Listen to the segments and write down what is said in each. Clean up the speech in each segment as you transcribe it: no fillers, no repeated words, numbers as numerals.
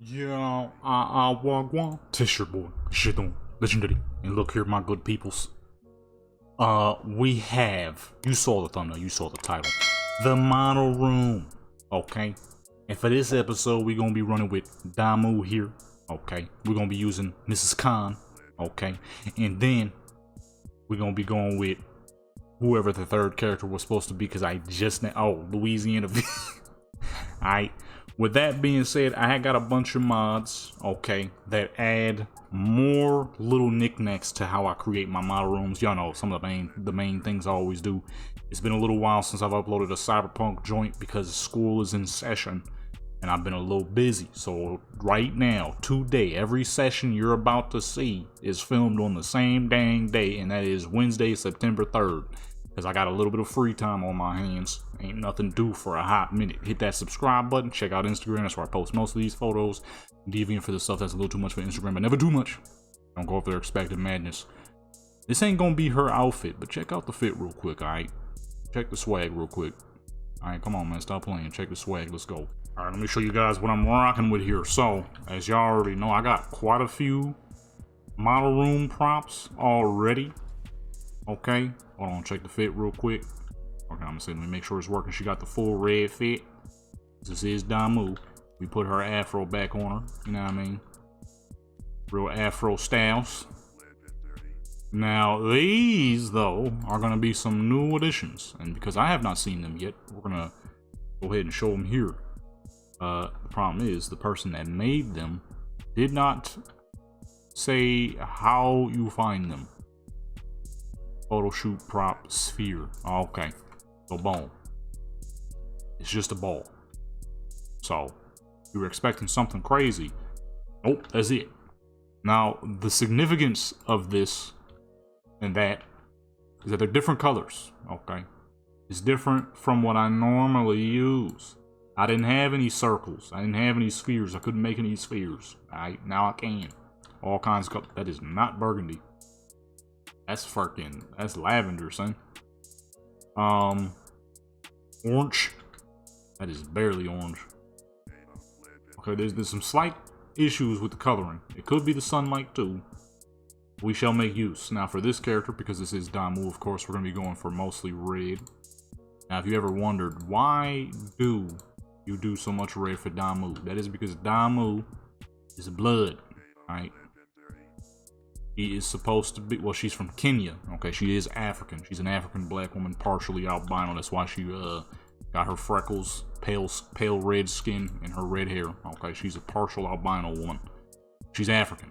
Yeah, wagwan. Tis your boy, Shidon, legendary. And look here, my good peoples. We have, you saw the thumbnail, you saw the title, the model room, okay? And for this episode, we're gonna be running with Damu here, okay? We're gonna be using Mrs. Khan, okay? And then, we're gonna be going with whoever the third character was supposed to be, because I just, Louisiana. Alright, with that being said, I had got a bunch of mods, okay, that add more little knickknacks to how I create my model rooms. Y'all know some of the main things I always do. It's been a little while since I've uploaded a Cyberpunk joint because school is in session and I've been a little busy. So right now, today, every session you're about to see is filmed on the same dang day, and that is Wednesday, September 3rd. Because I got a little bit of free time on my hands. Ain't nothing due for a hot minute. Hit that subscribe button. Check out Instagram. That's where I post most of these photos. Deviant for the stuff that's a little too much for Instagram, but never too much. Don't go up there expecting madness. This ain't gonna be her outfit, but check out the fit real quick, alright? Check the swag real quick. Alright, come on, man. Stop playing. Check the swag. Let's go. Alright, let me show you guys what I'm rocking with here. So, as y'all already know, I got quite a few model room props already. Okay, hold on, check the fit real quick. Okay, I'm gonna say, let me make sure it's working. She got the full red fit. This is Damu. We put her afro back on her, you know what I mean? Real afro styles. Now, these, though, are gonna be some new additions. And because I have not seen them yet, we're gonna go ahead and show them here. The problem is, the person that made them did not say how you find them. Photo shoot prop sphere. Okay, so boom, it's just a ball. So you were expecting something crazy. Nope, that's it. Now the significance of this and that is that they're different colors. Okay, it's different from what I normally use. I didn't have any circles, I didn't have any spheres, I couldn't make any spheres. Alright, now I can. All kinds of colors. That is not burgundy. That's that's lavender, son. Orange. That is barely orange. Okay, there's some slight issues with the coloring. It could be the sunlight too. We shall make use. Now for this character, because this is Damu, of course, we're gonna be going for mostly red. Now if you ever wondered, why do you do so much red for Damu? That is because Damu is blood, right? She is supposed to be, well, she's from Kenya. Okay, she is African. She's an African black woman, partially albino. That's why she got her freckles, pale red skin, and her red hair. Okay, she's a partial albino woman. She's African,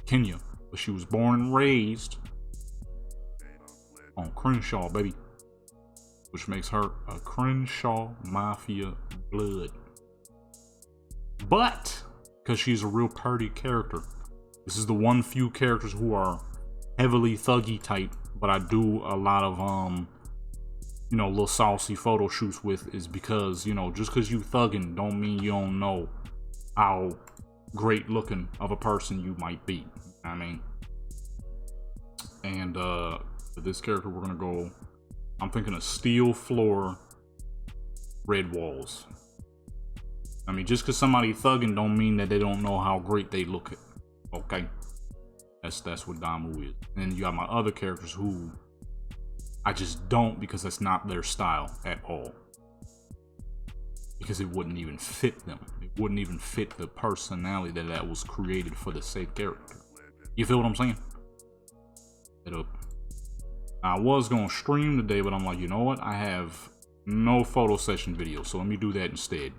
Kenya, but she was born and raised on Crenshaw, baby, which makes her a Crenshaw Mafia blood. But because she's a real party character. This is the one few characters who are heavily thuggy type, but I do a lot of, you know, little saucy photo shoots with, is because, you know, just because you thugging don't mean you don't know how great looking of a person you might be. You know what I mean? And for this character, we're gonna go, I'm thinking a steel floor, red walls. I mean, just because somebody thugging don't mean that they don't know how great they look. Okay, that's what Damu is. And you got my other characters who I just don't, because that's not their style at all. Because it wouldn't even fit them. It wouldn't even fit the personality that was created for the said character. You feel what I'm saying? I was gonna stream today, but I'm like, you know what? I have no photo session video, so let me do that instead.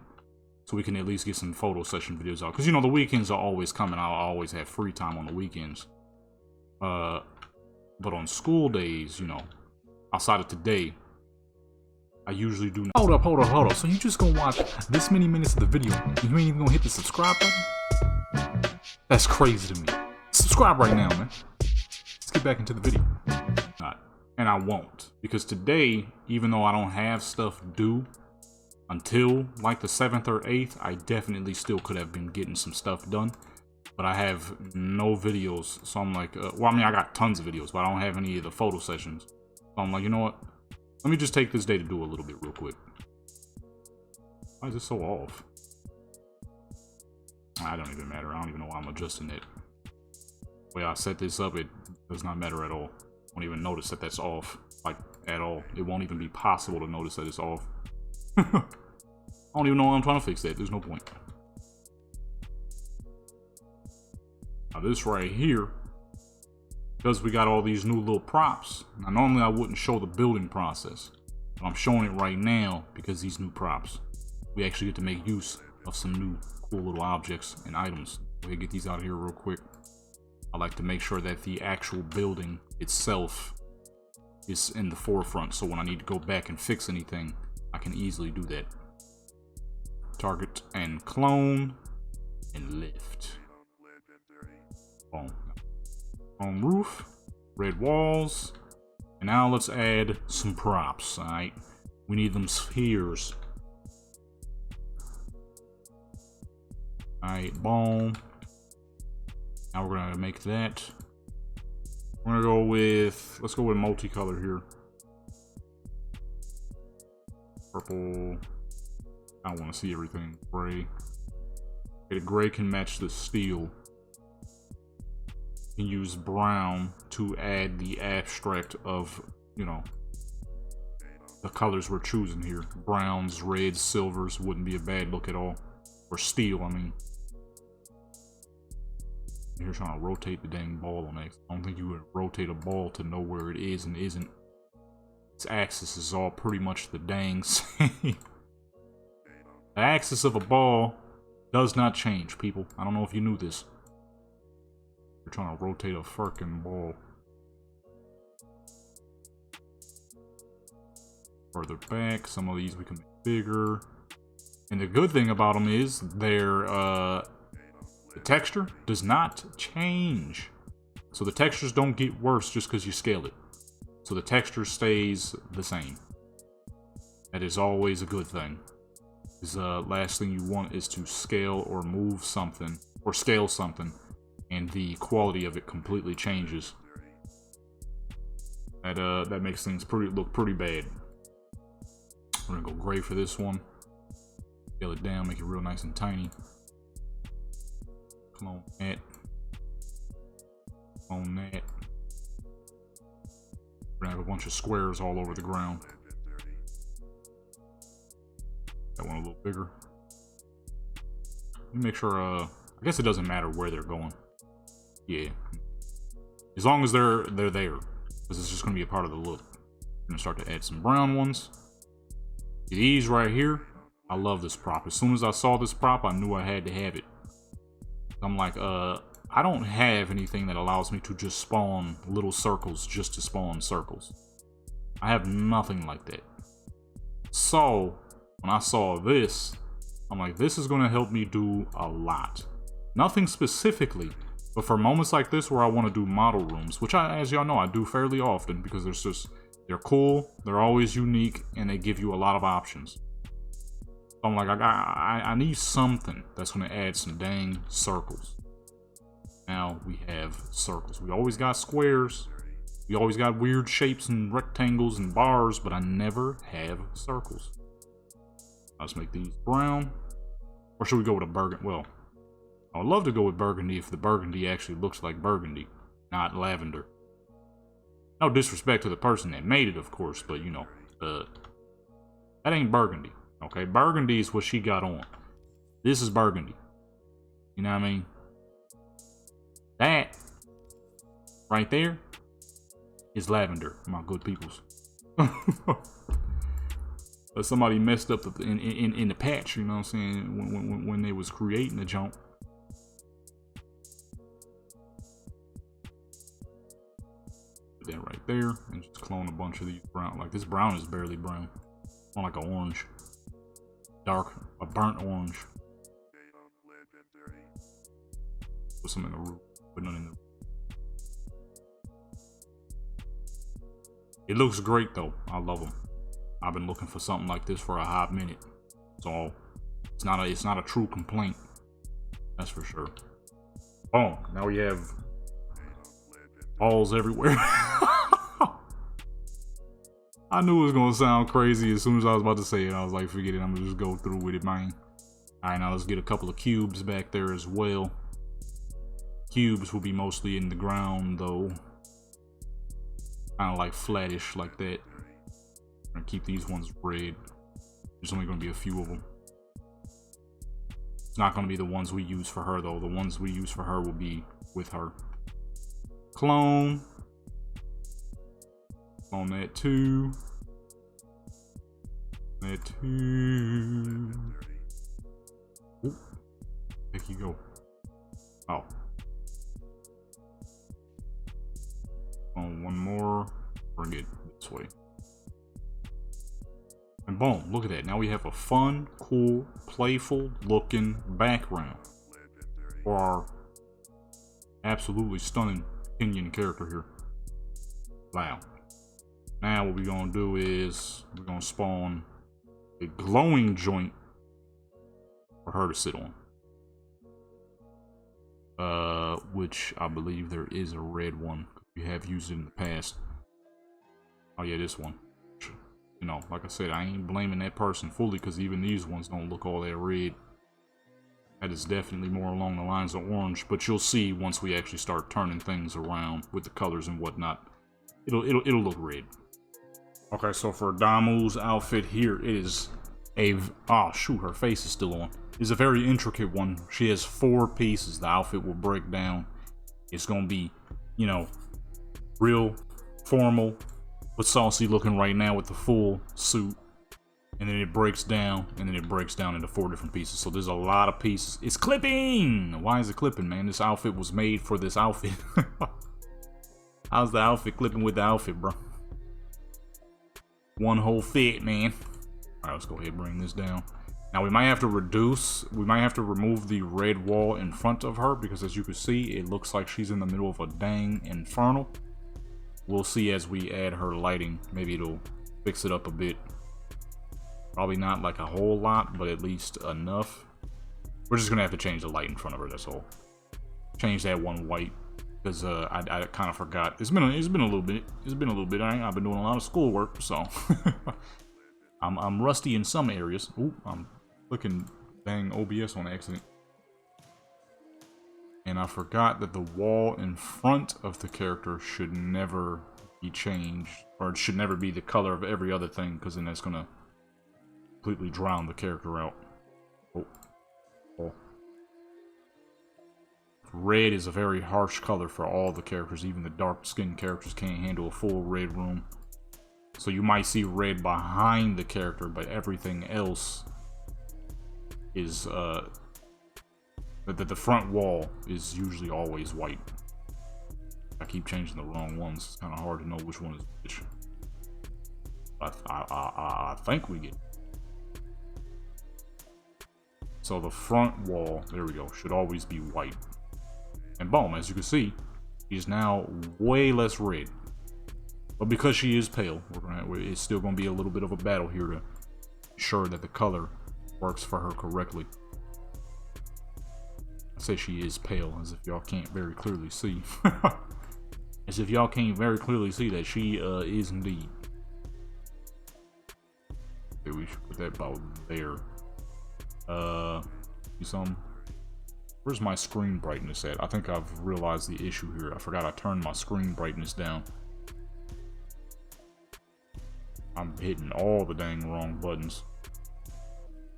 So we can at least get some photo session videos out. Because, you know, the weekends are always coming. I'll always have free time on the weekends. But on school days, you know, outside of today, I usually do not. Hold up. So you just gonna watch this many minutes of the video and you ain't even gonna hit the subscribe button? That's crazy to me. Subscribe right now, man. Let's get back into the video. Not. And I won't. Because today, even though I don't have stuff due until like the 7th or 8th, I definitely still could have been getting some stuff done, but I have no videos. So I'm like, well, I mean, I got tons of videos, but I don't have any of the photo sessions. So I'm like, you know what? Let me just take this day to do a little bit real quick. Why is it so off? I don't even matter. I don't even know why I'm adjusting it. The way I set this up, it does not matter at all. Won't even notice that that's off, like, at all. It won't even be possible to notice that it's off. I don't even know why I'm trying to fix that. There's no point. Now this right here, because we got all these new little props. Now normally I wouldn't show the building process, but I'm showing it right now because these new props. We actually get to make use of some new cool little objects and items. Go ahead, get these out of here real quick. I like to make sure that the actual building itself is in the forefront, so when I need to go back and fix anything, I can easily do that. Target and clone and lift. Boom. On roof, red walls, and now let's add some props. All right, we need them spheres. All right, boom. Now we're gonna make that. We're gonna go with, let's go with multicolor here. Purple. I don't want to see everything gray. Okay, the gray can match the steel. You can use brown to add the abstract of, you know, the colors we're choosing here. Browns, reds, silvers wouldn't be a bad look at all. Or steel, I mean. You're trying to rotate the dang ball on X. I don't think you would rotate a ball to know where it is and isn't. Its axis is all pretty much the dang same. The axis of a ball does not change, people. I don't know if you knew this. You're trying to rotate a fucking ball. Further back, some of these we can make bigger. And the good thing about them is their the texture does not change. So the textures don't get worse just because you scale it. So the texture stays the same. That is always a good thing. Because last thing you want is to scale or move something, or scale something, and the quality of it completely changes. That makes things look pretty bad. We're gonna go gray for this one. Scale it down, make it real nice and tiny. Clone that. Clone that. We're gonna have a bunch of squares all over the ground. That one a little bigger. Let me make sure, I guess it doesn't matter where they're going. Yeah. As long as they're there. Because it's just gonna be a part of the look. I'm gonna start to add some brown ones. These right here, I love this prop. As soon as I saw this prop, I knew I had to have it. I'm like, I don't have anything that allows me to just spawn little circles just to spawn circles. I have nothing like that. So, when I saw this, I'm like, this is going to help me do a lot. Nothing specifically, but for moments like this where I want to do model rooms, which as y'all know, I do fairly often because they're cool, they're always unique, and they give you a lot of options. So I'm like, I need something that's going to add some dang circles. Now we have circles. We always got squares. We always got weird shapes and rectangles and bars, but I never have circles. Let's make these brown. Or should we go with a burgundy? Well, I would love to go with burgundy if the burgundy actually looks like burgundy, not lavender. No disrespect to the person that made it, of course, but you know, that ain't burgundy. Okay, burgundy is what she got on. This is burgundy. You know what I mean? That right there is lavender, my good peoples. But somebody messed up in the patch, you know what I'm saying, when they was creating the jump. Put that right there, and just clone a bunch of these brown. Like, this brown is barely brown. More like an orange. Dark, a burnt orange. Put some in the roof, but none in the. It looks great though. I love them. I've been looking for something like this for a hot minute, so it's not a true complaint. That's for sure. Oh, now we have balls everywhere. I knew it was gonna sound crazy as soon as I was about to say it. I was like, forget it. I'm gonna just go through with it, man. Alright, now let's get a couple of cubes back there as well. Cubes will be mostly in the ground though. Kind of like flattish like that. I'm gonna keep these ones red. There's only gonna be a few of them. It's not gonna be the ones we use for her though. The ones we use for her will be with her. Clone. Clone that too. That too. Oop. There you go. Oh. One more. Bring it this way. And boom, look at that. Now we have a fun, cool, playful looking background for our absolutely stunning Kenyan character here. Wow. Now what we're gonna do is we're gonna spawn a glowing joint for her to sit on. Which I believe there is a red one. We have used it in the past. Oh yeah, this one. You know, like I said, I ain't blaming that person fully because even these ones don't look all that red. That is definitely more along the lines of orange, but you'll see once we actually start turning things around with the colors and whatnot. It'll look red. Okay, so for Damu's outfit here, it is a oh shoot, her face is still on. It's a very intricate one. She has 4 pieces. The outfit will break down. It's gonna be, you know, real formal but saucy looking right now with the full suit, and then it breaks down, and then it breaks down into 4 different pieces. So there's a lot of pieces. It's clipping. Why is it clipping, man? This outfit was made for this outfit. How's the outfit clipping with the outfit, bro? One whole fit, man. All right, let's go ahead and bring this down. Now we might have to remove the red wall in front of her because as you can see, it looks like she's in the middle of a dang infernal. We'll see as we add her lighting. Maybe it'll fix it up a bit. Probably not like a whole lot, but at least enough. We're just gonna have to change the light in front of her, that's all. Change that one white because I kind of forgot. It's been a little bit. I've been doing a lot of schoolwork, so I'm rusty in some areas. Ooh, I'm clicking dang OBS on accident. And I forgot that the wall in front of the character should never be changed, or it should never be the color of every other thing, because then that's gonna completely drown the character out. Oh. Red is a very harsh color for all the characters. Even the dark-skinned characters can't handle a full red room. So you might see red behind the character, but everything else is the front wall is usually always white. I keep changing the wrong ones. It's kind of hard to know which one is which. I think we get. So the front wall, there we go, should always be white. And boom, as you can see, she's now way less red. But because she is pale, it's still going to be a little bit of a battle here to ensure that the color works for her correctly. I say she is pale, as if y'all can't very clearly see. As if y'all can't very clearly see that she is indeed. Okay, we should put that about there. Where's my screen brightness at? I think I've realized the issue here. I forgot I turned my screen brightness down. I'm hitting all the dang wrong buttons.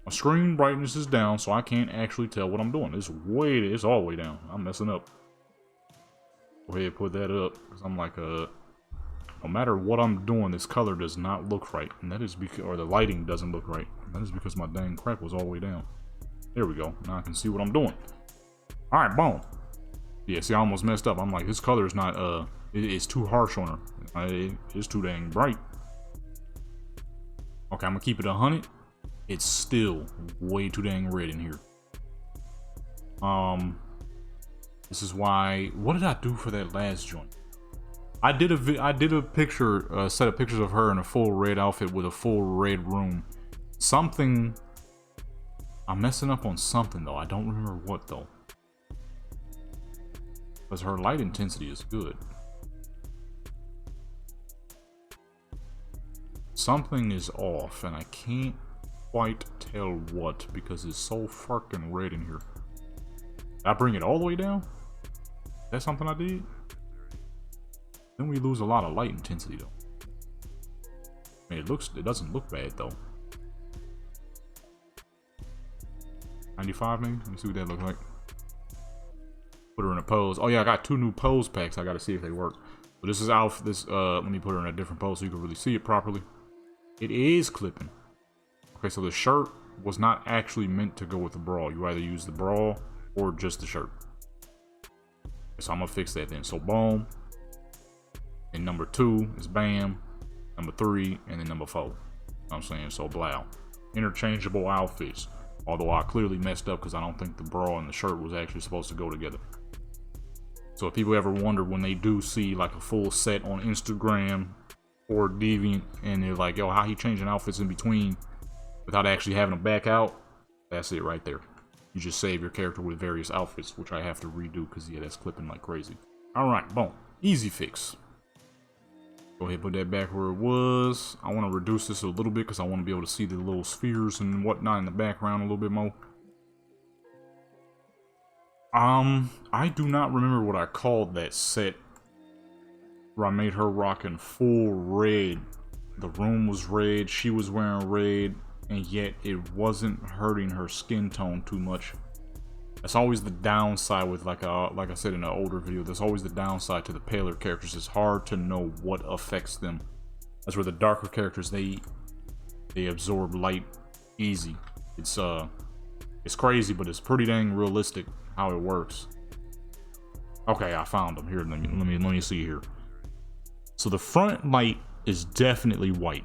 My screen brightness is down, so I can't actually tell what I'm doing. It's all the way down. I'm messing up. Go ahead and put that up, because I'm like, no matter what I'm doing, this color does not look right. And that is because, or the lighting doesn't look right. And that is because my dang crap was all the way down. There we go. Now I can see what I'm doing. Alright, boom. Yeah, see, I almost messed up. I'm like, this color is not, it's too harsh on her. It's too dang bright. Okay, I'm gonna keep it 100. It's still way too dang red in here. This is why. What did I do for that last joint? I did a picture, set of pictures of her in a full red outfit with a full red room. Something. I'm messing up on something though. I don't remember what though. Because her light intensity is good. Something is off, and I can't quite tell what because it's so fucking red in here. Did I bring it all the way down? Is that something I did? Then we lose a lot of light intensity though. I mean, it doesn't look bad though. 95 maybe? Let me see what that looks like. Put her in a pose. Oh yeah, I got 2 new pose packs. I gotta see if they work. But this is out for this, let me put her in a different pose so you can really see it properly. It is clipping. Okay, so the shirt was not actually meant to go with the bra. You either use the bra or just the shirt. So I'm gonna fix that then. So boom. And number 2 is bam. Number 3 and then number 4. You know what I'm saying? So blow. Interchangeable outfits. Although I clearly messed up because I don't think the bra and the shirt was actually supposed to go together. So if people ever wonder when they do see like a full set on Instagram or Deviant and they're like, yo, how he changing outfits in between without actually having them back out, that's it right there. You just save your character with various outfits, which I have to redo because yeah, that's clipping like crazy. Alright, boom. Easy fix. Go ahead and put that back where it was. I want to reduce this a little bit because I want to be able to see the little spheres and whatnot in the background a little bit more. I do not remember what I called that set where I made her rocking full red. The room was red, she was wearing red, and yet it wasn't hurting her skin tone too much. That's always the downside with like I said in an older video, that's always the downside to the paler characters. It's hard to know what affects them. That's where the darker characters, they absorb light easy. It's crazy, but it's pretty dang realistic how it works. Okay, I found them. Here, let me see here. So the front light is definitely white.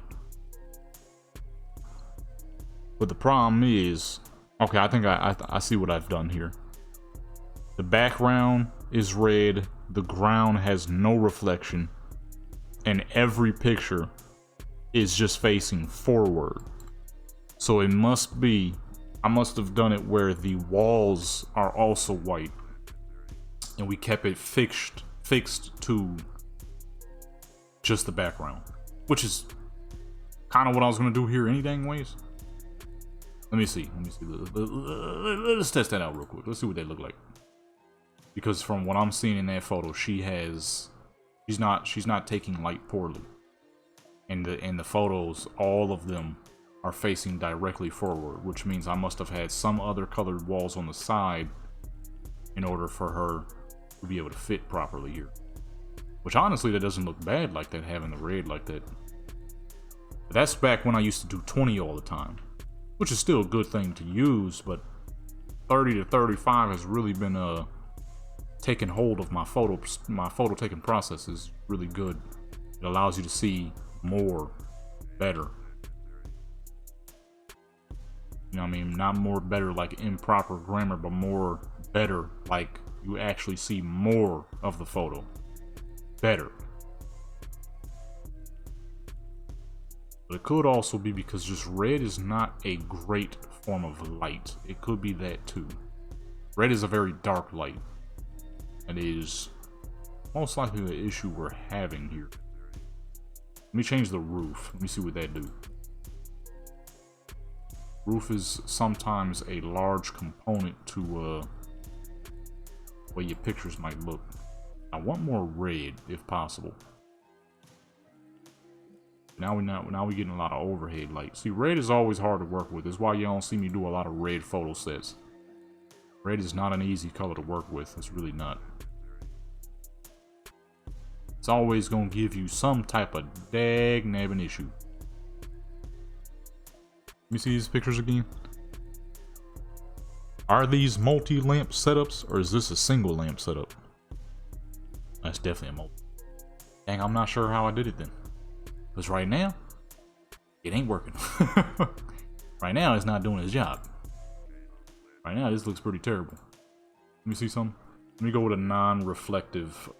But the problem is, okay, I think I see what I've done here. The background is red, the ground has no reflection, and every picture is just facing forward. So it must be, I must have done it where the walls are also white, and we kept it fixed to just the background, which is kind of what I was gonna do here any dang ways. Let me see. Let's test that out real quick. Let's see what they look like. Because from what I'm seeing in that photo, she's not taking light poorly. And the photos, all of them are facing directly forward, which means I must have had some other colored walls on the side in order for her to be able to fit properly here. Which honestly, that doesn't look bad like that, having the red like that. But that's back when I used to do 20 all the time, which is still a good thing to use, but 30 to 35 has really been taking hold of my photo taking process is really good. It allows you to see more better. You know what I mean? Not more better like improper grammar, but more better like you actually see more of the photo. Better. But it could also be because just red is not a great form of light. It could be that too. Red is a very dark light. That is most likely the issue we're having here. Let me change the roof. Let me see what that do. Roof is sometimes a large component to the way your pictures might look. I want more red if possible. Now we're getting a lot of overhead light. See, red is always hard to work with. That's why you don't see me do a lot of red photo sets. Red is not an easy color to work with. It's really not. It's always gonna give you some type of dag-nabbing issue. Let me see these pictures again. Are these multi-lamp setups, or is this a single lamp setup? That's definitely a multi. Dang, I'm not sure how I did it then. Because right now, it ain't working. Right now, it's not doing its job. Right now, this looks pretty terrible. Let me see something. Let me go with a non-reflective,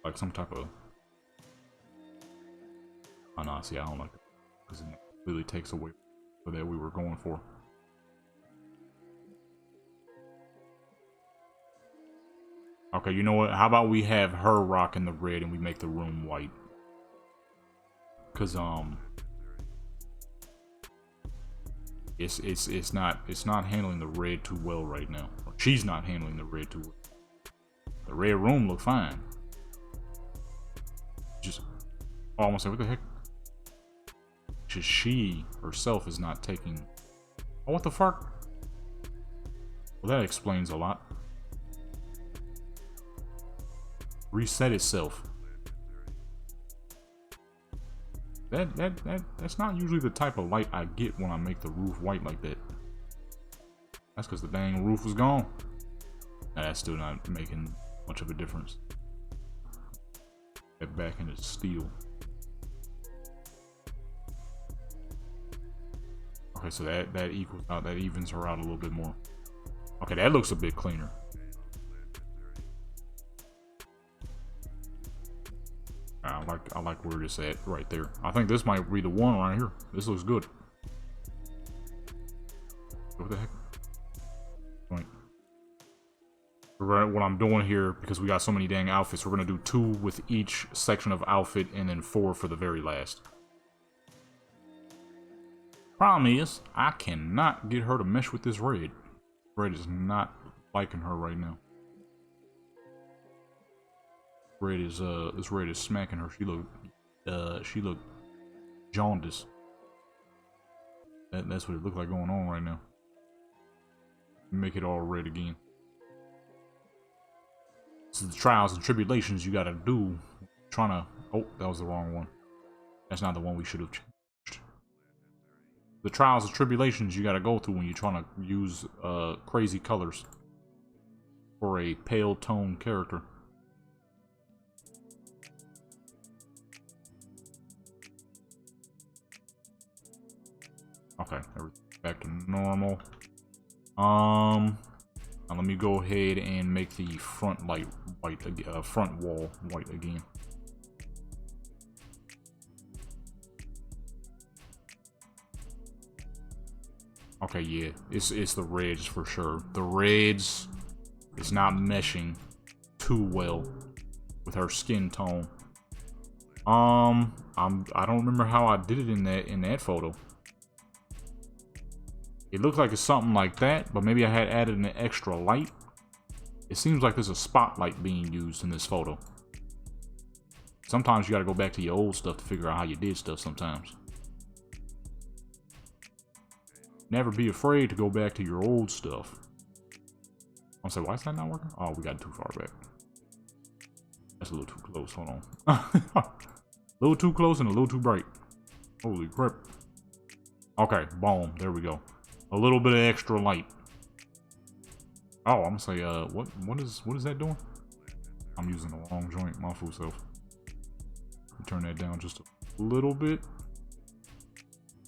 like some type of... Oh no, see, I don't like it. Because it really takes away from that we were going for. Okay, you know what? How about we have her rocking the red and we make the room white? Cause It's not handling the red too well right now. Or she's not handling the red too well. The red room look fine. Just, oh, I almost say, what the heck? Just she herself is not taking. Oh, what the fuck? Well, that explains a lot. Reset itself. That's not usually the type of light I get when I make the roof white like that. That's because the dang roof was gone. Nah, that's still not making much of a difference. Get back into steel. Okay, so that equals out, that evens her out a little bit more. Okay, that looks a bit cleaner. I like where it's at right there. I think this might be the one right here. This looks good. What the heck? Wait. What I'm doing here, because we got so many dang outfits, we're gonna do 2 with each section of outfit and then 4 for the very last. Problem is, I cannot get her to mesh with this red. Red is not liking her right now. Red is this red is smacking her. She look jaundiced. That's what it looked like going on right now. Make it all red again. This is the trials and tribulations you gotta do. Trying to, oh, that was the wrong one. That's not the one we should have changed. The trials and tribulations you gotta go through when you're trying to use crazy colors for a pale tone character. Okay, everything's back to normal. Now let me go ahead and make the front light white, front wall white again. Okay, yeah, it's the reds for sure. The reds is not meshing too well with her skin tone. I don't remember how I did it in that photo. It looks like it's something like that, but maybe I had added an extra light. It seems like there's a spotlight being used in this photo. Sometimes you gotta go back to your old stuff to figure out how you did stuff sometimes. Never be afraid to go back to your old stuff. I'm saying, why is that not working? Oh, we got it too far back. That's a little too close, hold on. A little too close and a little too bright. Holy crap. Okay, boom, there we go. A little bit of extra light. Oh, I'm gonna say, what is that doing? I'm using the wrong joint, my fool self. Turn that down just a little bit.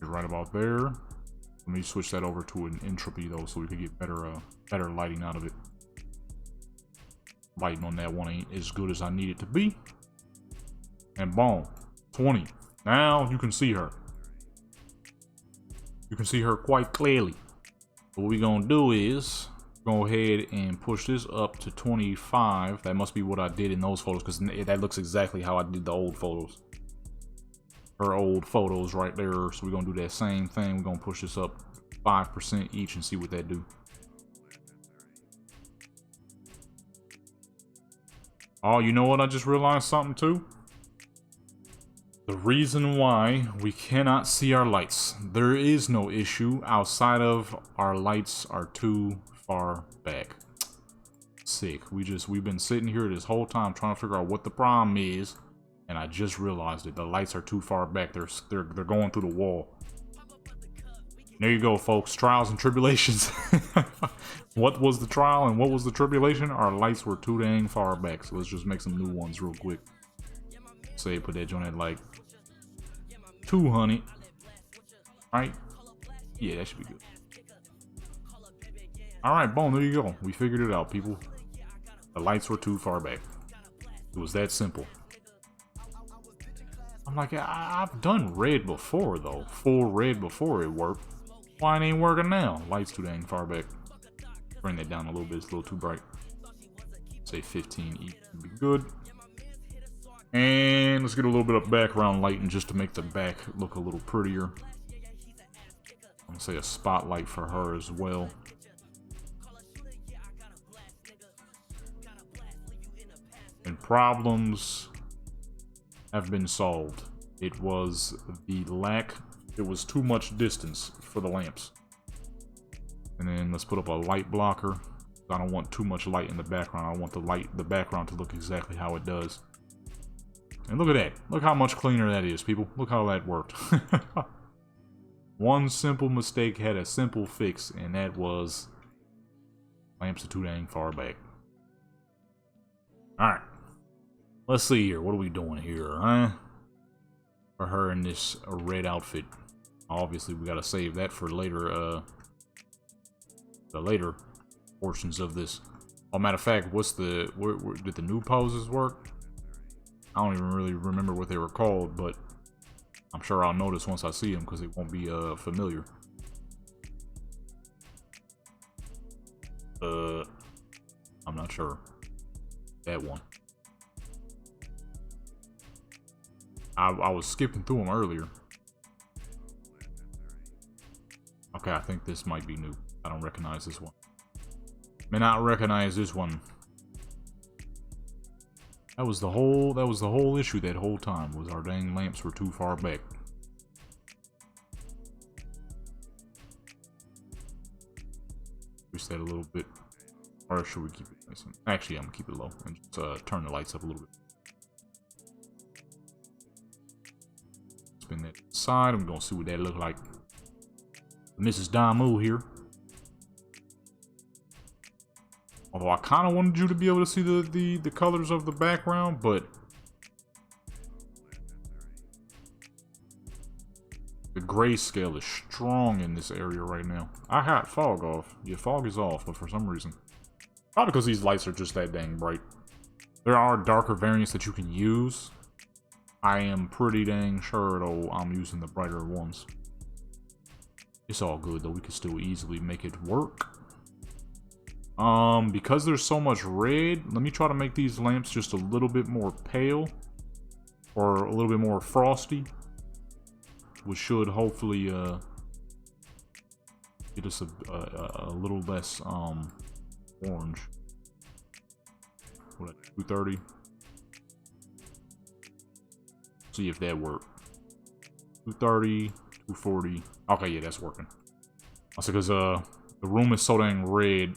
Right about there. Let me switch that over to an entropy though, so we can get better lighting out of it. Lighting on that one ain't as good as I need it to be. And boom, 20. Now you can see her. You can see her quite clearly. So what we're gonna do is go ahead and push this up to 25. That must be what I did in those photos, because that looks exactly how I did the old photos. Her old photos right there. So we're gonna do that same thing. We're gonna push this up 5% each and see what that do. Oh, you know what? I just realized something too. The reason why we cannot see our lights. There is no issue outside of our lights are too far back. Sick. We've been sitting here this whole time trying to figure out what the problem is, and I just realized it. The lights are too far back. They're going through the wall. There you go, folks. Trials and tribulations. What was the trial and what was the tribulation? Our lights were too dang far back. So let's just make some new ones real quick. Say put that joint at like 200. Alright. Yeah, that should be good. Alright, boom, there you go. We figured it out, people. The lights were too far back. It was that simple. I'm like, I've done red before though. Full red before it worked. Why it ain't working now? Lights too dang far back. Bring that down a little bit, it's a little too bright. Say 15 each would be good. And let's get a little bit of background lighting just to make the back look a little prettier. Let's say a spotlight for her as well. And problems have been solved. It was the lack, it was too much distance for the lamps. And then let's put up a light blocker. I don't want too much light in the background. I want the background to look exactly how it does. And look at that. Look how much cleaner that is, people. Look how that worked. One simple mistake had a simple fix, and that was lamps are too dang far back. Alright. Let's see here. What are we doing here, huh? For her in this red outfit. Obviously, we gotta save that for later, the later portions of this. Oh, matter of fact, what's the... did the new poses work? I don't even really remember what they were called, but I'm sure I'll notice once I see them because it won't be familiar. I'm not sure. That one. I was skipping through them earlier. Okay, I think this might be new. I don't recognize this one. May not recognize this one. That was the whole issue that whole time, was our dang lamps were too far back. Push that a little bit. Or should we keep it nice? Actually, I'm gonna keep it low and just turn the lights up a little bit. Spin that side. I'm gonna see what that look like. Mrs. Damu here. Although I kind of wanted you to be able to see the colors of the background, but the grayscale is strong in this area right now. I got fog off. Yeah, fog is off, but for some reason. Probably because these lights are just that dang bright. There are darker variants that you can use. I am pretty dang sure, though, I'm using the brighter ones. It's all good, though. We can still easily make it work. Because there's so much red, let me try to make these lamps just a little bit more pale. Or a little bit more frosty. Which should hopefully, get us a little less, orange. What, 230? See if that worked. 230, 240. Okay, yeah, that's working. Also, because, the room is so dang red,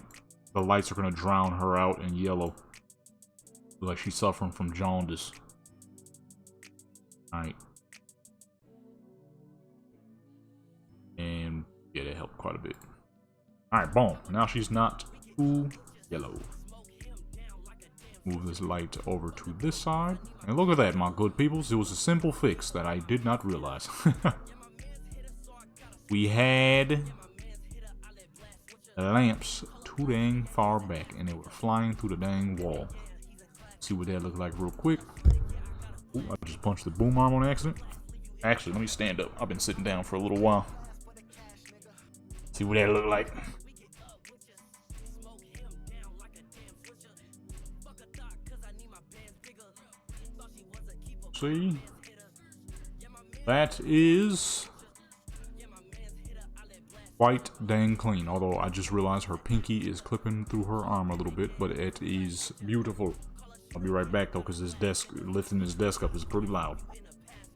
the lights are gonna drown her out in yellow. Like she's suffering from jaundice. Alright. And yeah, that helped quite a bit. Alright, boom. Now she's not too yellow. Move this light over to this side. And look at that, my good peoples. It was a simple fix that I did not realize. We had lamps too dang far back, and they were flying through the dang wall. See what that looked like real quick. Ooh, I just punched the boom arm on accident. Actually, let me stand up. I've been sitting down for a little while. See what that looked like. See? That is quite dang clean. Although I just realized her pinky is clipping through her arm a little bit, but it is beautiful. I'll be right back though, because this desk, lifting this desk up is pretty loud.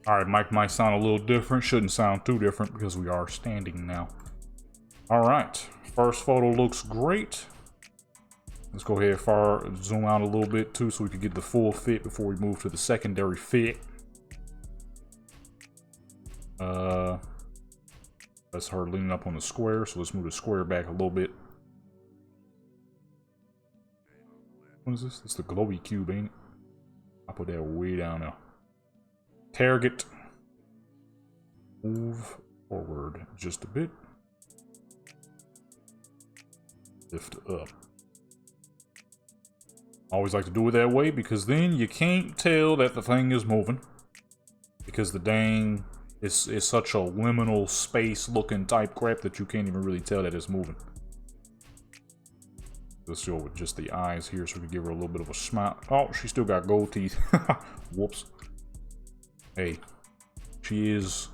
Alright, mic might sound a little different. Shouldn't sound too different because we are standing now. Alright, first photo looks great. Let's go ahead zoom out a little bit too so we can get the full fit before we move to the secondary fit. That's her leaning up on the square, so let's move the square back a little bit. What is this? It's the glowy cube, ain't it? I put that way down there. Target. Move forward just a bit. Lift up. Always like to do it that way because then you can't tell that the thing is moving. Because the dang is such a liminal space looking type crap that you can't even really tell that it's moving. Let's go with just the eyes here so we can give her a little bit of a smile. Oh, she still got gold teeth. Whoops. Hey, she is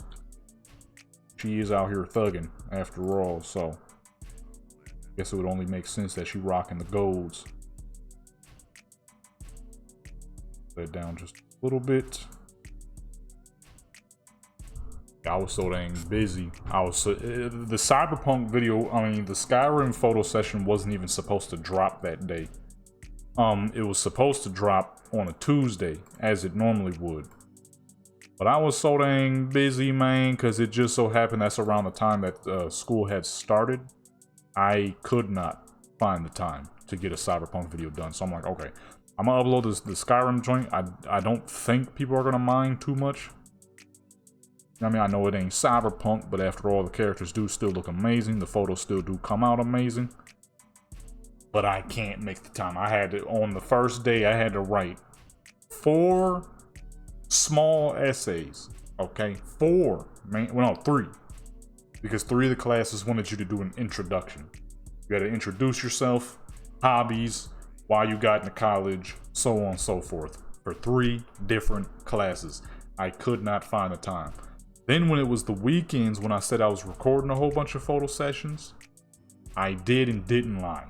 out here thugging. after all, so I guess it would only make sense that she rocking the golds. Put it down just a little bit. I was so dang busy. I was so, the Cyberpunk video, I mean, the Skyrim photo session wasn't even supposed to drop that day. It was supposed to drop on a Tuesday, as it normally would. But I was so dang busy, man, because it just so happened that's around the time that school had started. I could not find the time to get a Cyberpunk video done. So I'm like, okay, I'm gonna upload the Skyrim joint. I don't think people are gonna mind too much. I mean, I know it ain't Cyberpunk, but after all, the characters do still look amazing. The photos still do come out amazing. But I can't make the time. I had to, on the first day, I had to write 4 small essays. Okay, 4, man. Well, no, 3. Because 3 of the classes wanted you to do an introduction. You had to introduce yourself, hobbies, why you got into college, so on and so forth. For 3 different classes. I could not find the time. Then when it was the weekends, when I said I was recording a whole bunch of photo sessions, I did and didn't lie.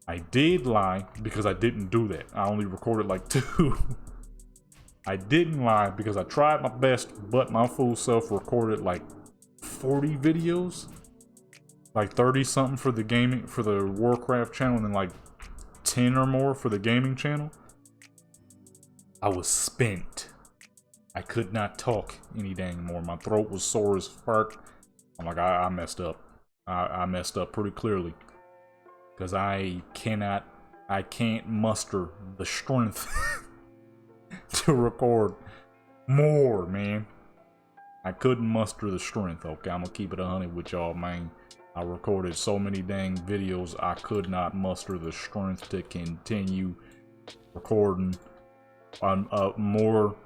I did lie because I didn't do that. I only recorded like 2. I didn't lie because I tried my best, but my full self recorded like 40 videos. Like 30 something for the gaming, for the Warcraft channel, and then like 10 or more for the gaming channel. I was spent. I could not talk any dang more. My throat was sore as fuck. I'm like, I messed up. I messed up pretty clearly. Because I can't muster the strength to record more, man. I couldn't muster the strength, okay? I'm gonna keep it 100 with y'all, man. I recorded so many dang videos, I could not muster the strength to continue recording on more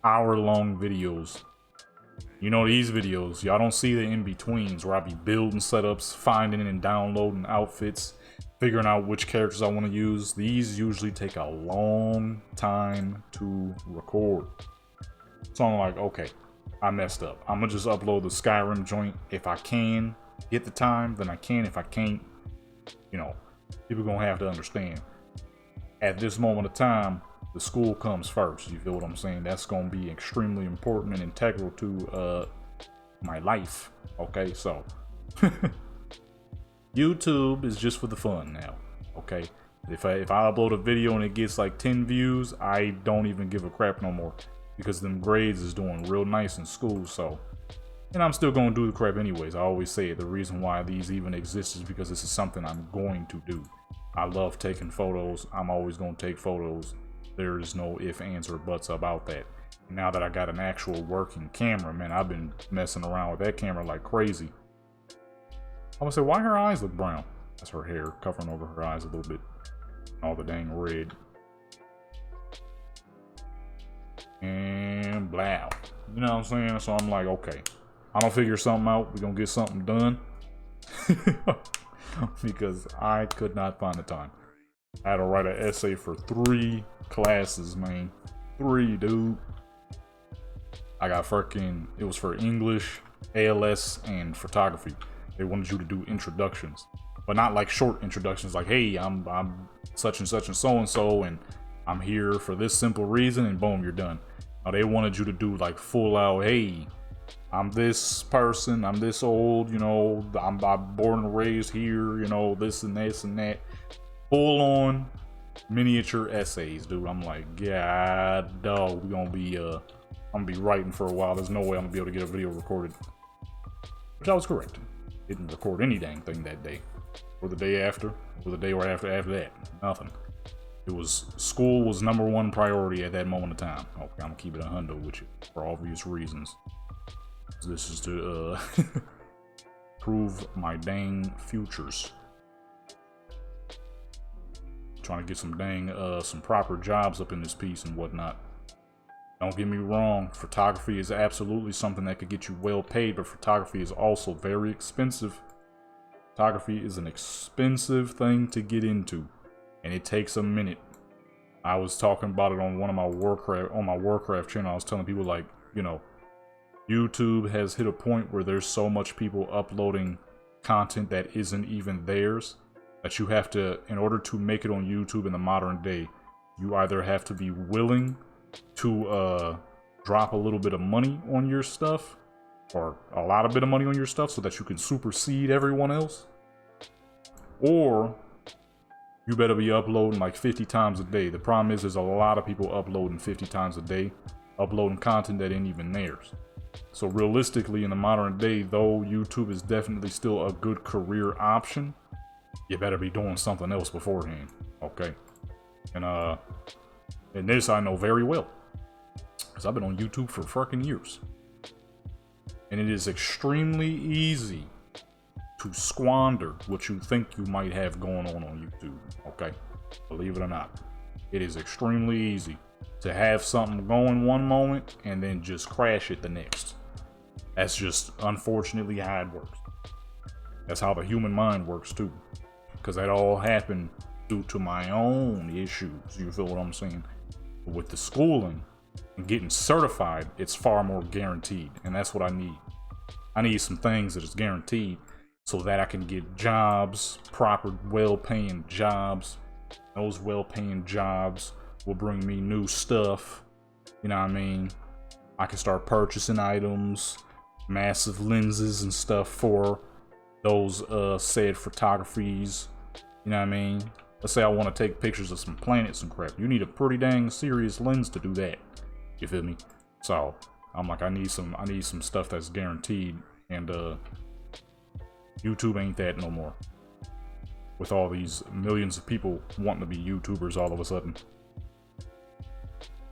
hour-long videos. You know, these videos, y'all don't see the in-betweens where I be building setups, finding and downloading outfits, figuring out which characters I want to use. These usually take a long time to record. So I'm like, okay, I messed up. I'm gonna just upload the Skyrim joint. If I can get the time, then I can. If I can't, you know, people gonna have to understand. At this moment of time, the school comes first. You feel what I'm saying? That's gonna be extremely important and integral to my life. Okay, so YouTube is just for the fun now. Okay, if I upload a video and it gets like 10 views, I don't even give a crap no more, because them grades is doing real nice in school. So, and I'm still gonna do the crap anyways. I always say it, the reason why these even exist is because this is something I'm going to do. I love taking photos. I'm always gonna take photos. There is no ifs, ands, or buts about that. Now that I got an actual working camera, man, I've been messing around with that camera like crazy. I'm gonna say, why her eyes look brown? That's her hair covering over her eyes a little bit. All the dang red. And blah. You know what I'm saying? So I'm like, okay, I'm gonna figure something out. We're gonna get something done. Because I could not find the time. I had to write an essay for 3 classes, man. 3, dude. I got fucking, it was for English, ALS, and photography. They wanted you to do introductions, but not like short introductions like, hey, I'm such and such and so, and I'm here for this simple reason, and boom, you're done. Now they wanted you to do like full out, hey, I'm this person, I'm this old, you know, I'm born and raised here, you know, this and this and that. Full on miniature essays, dude. I'm like, God, dog, I'm gonna be writing for a while. There's no way I'm gonna be able to get a video recorded. Which I was correct. Didn't record any dang thing that day, or the day after, or the day or after that. Nothing. It was, school was #1 priority at that moment of time. Okay, I'm gonna keep it 100 with you for obvious reasons. This is to prove my dang futures. Trying to get some dang some proper jobs up in this piece and whatnot. Don't get me wrong, photography is absolutely something that could get you well paid, but photography is also very expensive. Photography is an expensive thing to get into, and it takes a minute. I was talking about it on one of my Warcraft channel. I was telling people, like, you know, YouTube has hit a point where there's so much people uploading content that isn't even theirs, that you have to, in order to make it on YouTube in the modern day, you either have to be willing to drop a little bit of money on your stuff, or a lot of bit of money on your stuff so that you can supersede everyone else, or you better be uploading like 50 times a day. The problem is there's a lot of people uploading 50 times a day, uploading content that ain't even theirs. So realistically, in the modern day, though YouTube is definitely still a good career option, you better be doing something else beforehand, okay? And this I know very well, because I've been on YouTube for fucking years. And it is extremely easy to squander what you think you might have going on YouTube, okay? Believe it or not. It is extremely easy to have something going one moment and then just crash it the next. That's just unfortunately how it works. That's how the human mind works too. Because that all happened due to my own issues, you feel what I'm saying? But with the schooling and getting certified, it's far more guaranteed, and that's what I need. I need some things that is guaranteed so that I can get jobs, proper, well-paying jobs. Those well-paying jobs will bring me new stuff, you know what I mean? I can start purchasing items, massive lenses and stuff for those said photographies, you know what I mean? Let's say I want to take pictures of some planets and crap. You need a pretty dang serious lens to do that. You feel me? So I'm like, I need some stuff that's guaranteed, and YouTube ain't that no more. With all these millions of people wanting to be YouTubers all of a sudden.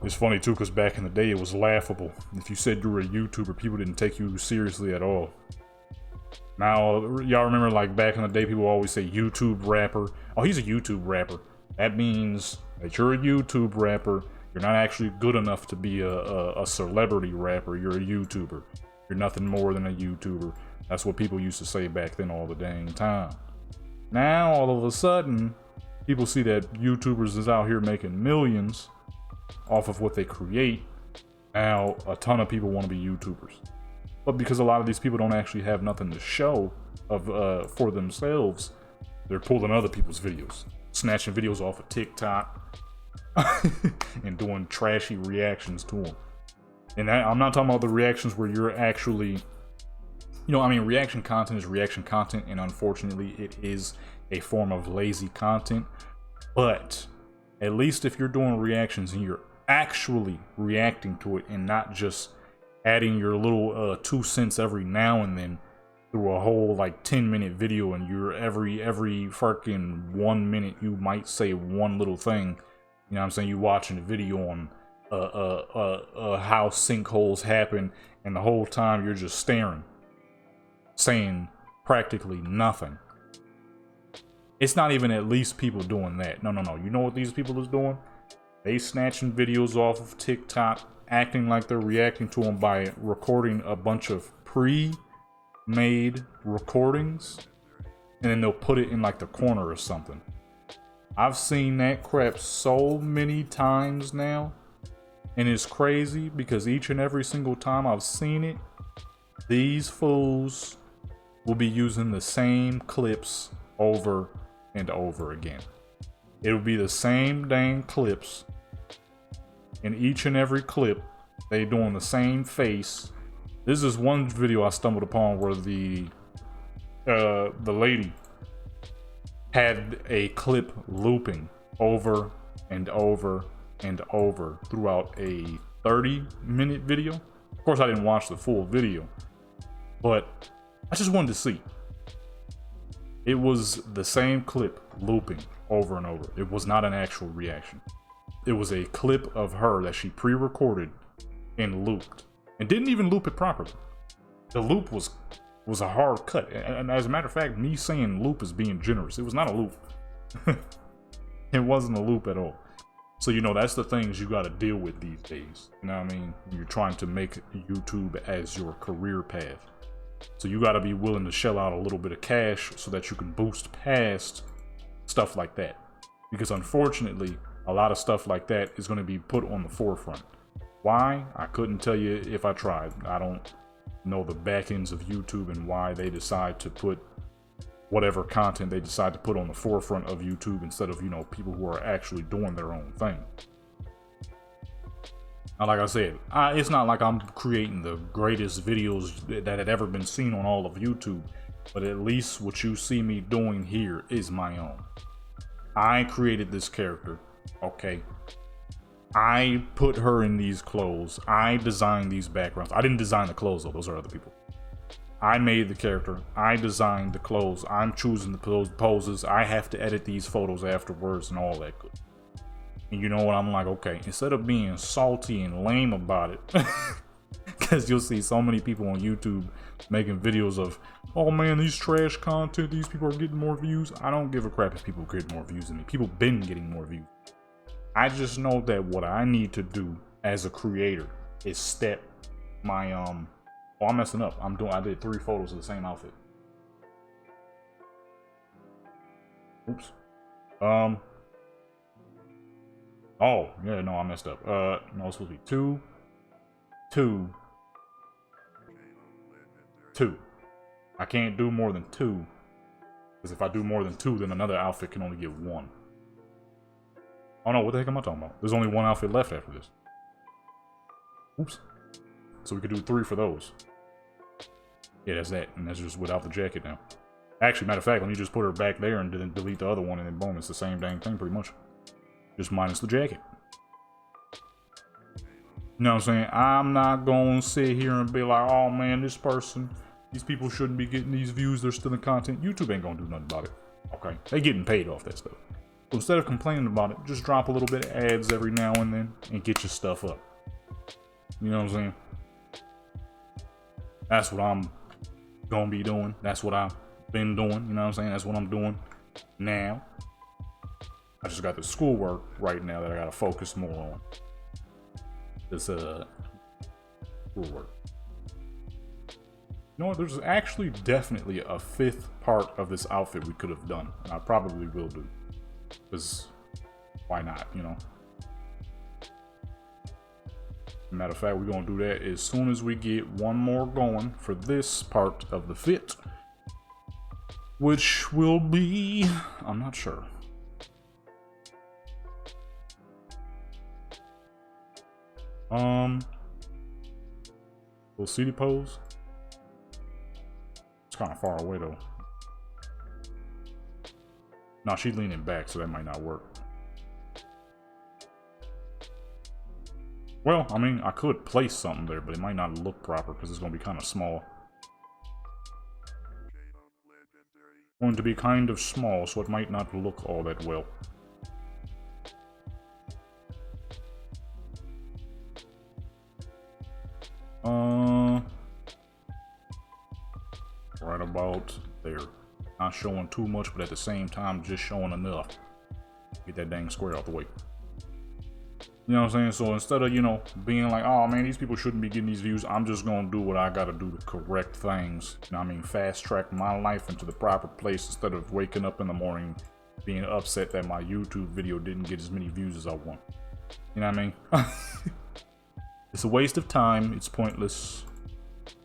It's funny too, because back in the day it was laughable. If you said you were a YouTuber, people didn't take you seriously at all. Now, y'all remember like back in the day, people always say YouTube rapper. Oh, he's a YouTube rapper. That means that you're a YouTube rapper. You're not actually good enough to be a celebrity rapper. You're a YouTuber. You're nothing more than a YouTuber. That's what people used to say back then all the dang time. Now, all of a sudden, people see that YouTubers is out here making millions off of what they create. Now, a ton of people want to be YouTubers. But because a lot of these people don't actually have nothing to show of for themselves, they're pulling other people's videos, snatching videos off of TikTok and doing trashy reactions to them. And I'm not talking about the reactions where you're actually, you know, I mean, reaction content is reaction content, and unfortunately it is a form of lazy content. But at least if you're doing reactions and you're actually reacting to it and not just adding your little 2 cents every now and then through a whole like 10-minute video, and you're every fucking 1 minute you might say one little thing. You know what I'm saying? You watching a video on how sinkholes happen, and the whole time you're just staring, saying practically nothing. It's not even at least people doing that. No. You know what these people is doing? They snatching videos off of TikTok, acting like they're reacting to them by recording a bunch of pre-made recordings, and then they'll put it in like the corner or something. I've seen that crap so many times now, and it's crazy because each and every single time I've seen it, these fools will be using the same clips over and over again. It'll be the same dang clips. In each and every clip, they doing the same face. This is one video I stumbled upon where the lady had a clip looping over and over and over throughout a 30-minute video. Of course, I didn't watch the full video, but I just wanted to see. It was the same clip looping over and over. It was not an actual reaction. It was a clip of her that she pre-recorded and looped, and didn't even loop it properly. The loop was a hard cut, and as a matter of fact, me saying loop is being generous. It was not a loop. It wasn't a loop at all. So, you know, that's the things you got to deal with these days. You know what I mean? You're trying to make YouTube as your career path. So you got to be willing to shell out a little bit of cash so that you can boost past stuff like that. Because unfortunately, a lot of stuff like that is going to be put on the forefront. Why? I couldn't tell you if I tried. I don't know the back ends of YouTube and why they decide to put whatever content they decide to put on the forefront of YouTube instead of, you know, people who are actually doing their own thing. Now, like I said, it's not like I'm creating the greatest videos that had ever been seen on all of YouTube, but at least what you see me doing here is my own. I created this character, okay? I put her in these clothes. I designed these backgrounds. I didn't design the clothes though, those are other people. I made the character. I designed the clothes. I'm choosing the poses. I have to edit these photos afterwards and all that good. And you know what, I'm like, okay, instead of being salty and lame about it, because you'll see so many people on YouTube making videos of, oh man, these trash content, these people are getting more views. I don't give a crap if people get more views than me. People been getting more views. I just know that what I need to do as a creator is step my, oh, I'm messing up. I did 3 photos of the same outfit. Oops. Oh, yeah, no, I messed up. No, it's supposed to be 2, 2, 2. I can't do more than 2. Because if I do more than 2, then another outfit can only get 1. Oh no, what the heck am I talking about? There's only 1 outfit left after this. Oops. So we could do 3 for those. Yeah, that's that. And that's just without the jacket now. Actually, matter of fact, let me just put her back there and then delete the other one, and then boom, it's the same dang thing pretty much. Just minus the jacket. You know what I'm saying? I'm not gonna sit here and be like, oh man, this person, these people shouldn't be getting these views, they're stealing content. YouTube ain't gonna do nothing about it. Okay? They getting paid off that stuff. So instead of complaining about it, just drop a little bit of ads every now and then and get your stuff up. You know what I'm saying? That's what I'm gonna be doing. That's what I've been doing. You know what I'm saying? That's what I'm doing now. I just got the schoolwork right now that I gotta focus more on. This schoolwork. You know what? There's actually definitely a 5th part of this outfit we could have done, and I probably will do. Because why not, you know? Matter of fact, we're gonna do that as soon as we get one more going for this part of the fit, which will be, I'm not sure. Little city pose. It's kind of far away though. No, she's leaning back, so that might not work. Well, I mean, I could place something there, but it might not look proper because it's going to be kind of small. Going to be kind of small, so it might not look all that well. Right about there. Not showing too much, but at the same time, just showing enough. Get that dang square out the way. You know what I'm saying? So instead of, you know, being like, oh man, these people shouldn't be getting these views, I'm just gonna do what I gotta do to correct things. You know what I mean? Fast track my life into the proper place instead of waking up in the morning being upset that my YouTube video didn't get as many views as I want. You know what I mean? It's a waste of time. It's pointless.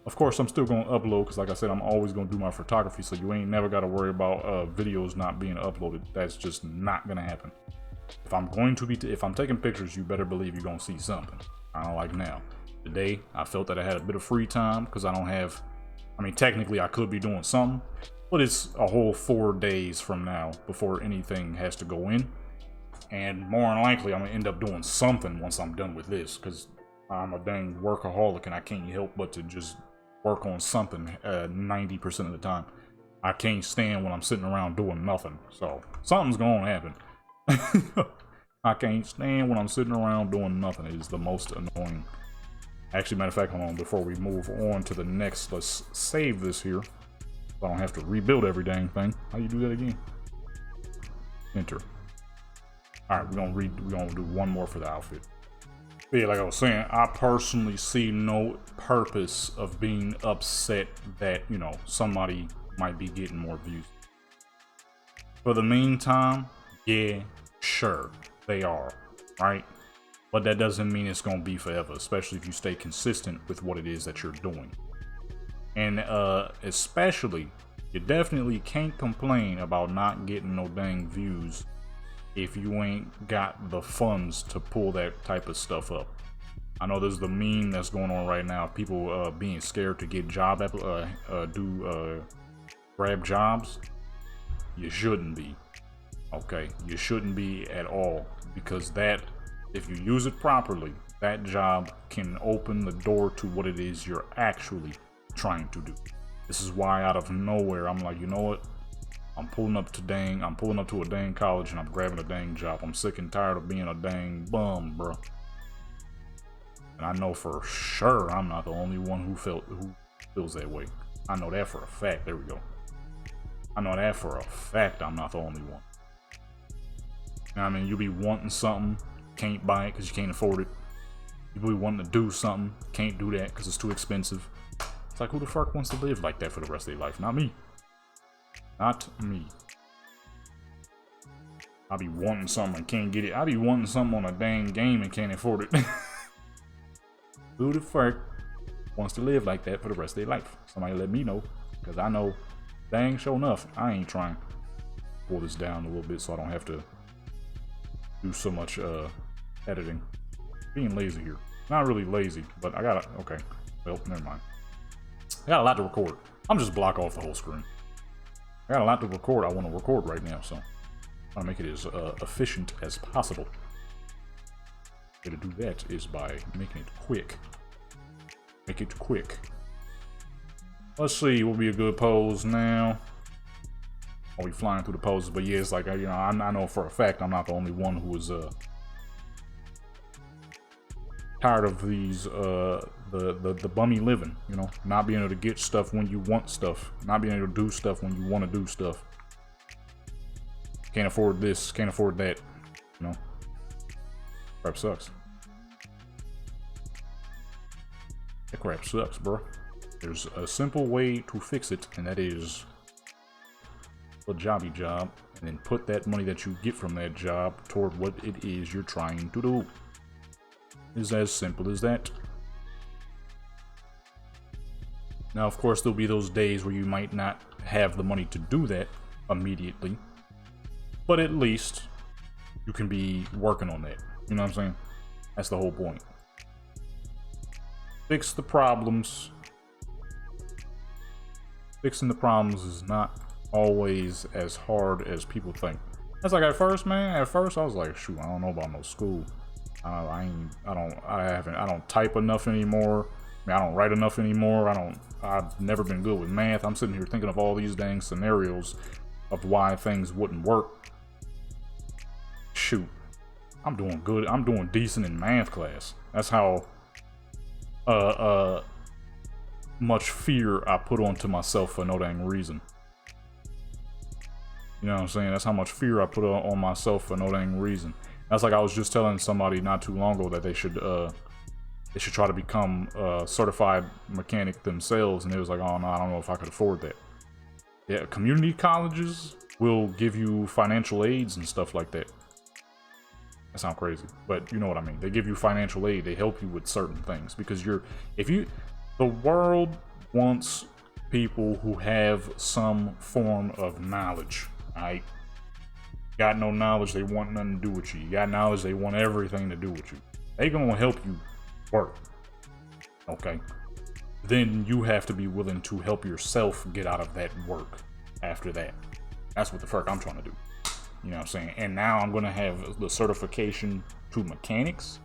Of course, I'm still gonna upload because, like I said, I'm always gonna do my photography, so you ain't never gotta worry about videos not being uploaded. That's just not gonna happen. If I'm going to be, if I'm taking pictures, you better believe you're gonna see something. I don't like now. Today, I felt that I had a bit of free time because I don't have, I mean, technically I could be doing something, but it's a whole 4 days from now before anything has to go in. And more than likely, I'm gonna end up doing something once I'm done with this because I'm a dang workaholic and I can't help but to just work on something 90% of the time. I can't stand when I'm sitting around doing nothing. So something's gonna happen. I can't stand when I'm sitting around doing nothing. It is the most annoying. Actually, matter of fact, hold on. Before we move on to the next, let's save this here. So I don't have to rebuild every dang thing. How do you do that again? Enter. Alright, we're gonna do one more for the outfit. But yeah, like I was saying, I personally see no purpose of being upset that, you know, somebody might be getting more views. For the meantime, yeah, sure, they are, right? But that doesn't mean it's gonna be forever, especially if you stay consistent with what it is that you're doing. And especially You definitely can't complain about not getting no dang views if you ain't got the funds to pull that type of stuff up. I know there's the meme that's going on right now, people being scared to get grab jobs. You shouldn't be. Okay, you shouldn't be at all, because that, if you use it properly, that job can open the door to what it is you're actually trying to do. This is why out of nowhere I'm like, you know what? I'm pulling up to a dang college and I'm grabbing a dang job. I'm sick and tired of being a dang bum, bro. And I know for sure I'm not the only one who feels that way. I know that for a fact. There we go. I know that for a fact I'm not the only one. You know what I mean? You be wanting something, can't buy it because you can't afford it. You be wanting to do something, can't do that because it's too expensive. It's like, who the fuck wants to live like that for the rest of their life? Not me. Not me. I be wanting something and can't get it. I be wanting something on a dang game and can't afford it. Who the fuck wants to live like that for the rest of their life? Somebody let me know, because I know dang sure enough I ain't trying to pull this down a little bit so I don't have to do so much editing. Being lazy here. Not really lazy, but I gotta, okay. Well, never mind. I got a lot to record. I'm just block off the whole screen. I got a lot to record. I want to record right now, so I want to make it as efficient as possible. The way to do that is by making it quick. Make it quick. Let's see, what will be a good pose now? I'll be flying through the poses, but yeah, it's like, you know, I know for a fact I'm not the only one who is tired of these the bummy living, you know, not being able to get stuff when you want stuff, not being able to do stuff when you want to do stuff. Can't afford this, can't afford that, you know. Crap sucks. That crap sucks, bro. There's a simple way to fix it, and that is a jobby job, and then put that money that you get from that job toward what it is you're trying to do. It's as simple as that. Now, of course, there'll be those days where you might not have the money to do that immediately, but at least you can be working on that. You know what I'm saying? That's the whole point. Fix the problems. Fixing the problems is not always as hard as people think. That's like at first, man. At first, I was like, shoot, I don't know about no school. I don't type enough anymore. I mean, I don't write enough anymore. I've never been good with math. I'm sitting here thinking of all these dang scenarios of why things wouldn't work. Shoot, I'm doing good. I'm doing decent in math class. That's how much fear I put onto myself for no dang reason. You know what I'm saying? That's how much fear I put on myself for no dang reason. That's like I was just telling somebody not too long ago that they should try to become a certified mechanic themselves, and it was like, oh no, I don't know if I could afford that. Yeah, community colleges will give you financial aids and stuff like that. That sounds crazy, but you know what I mean. They give you financial aid. They help you with certain things because the world wants people who have some form of knowledge, right? Got no knowledge, they want nothing to do with you. You got knowledge, they want everything to do with you. They gonna help you work, okay? Then you have to be willing to help yourself get out of that work after that. That's what the fuck I'm trying to do. You know what I'm saying? And now I'm gonna have the certification to mechanics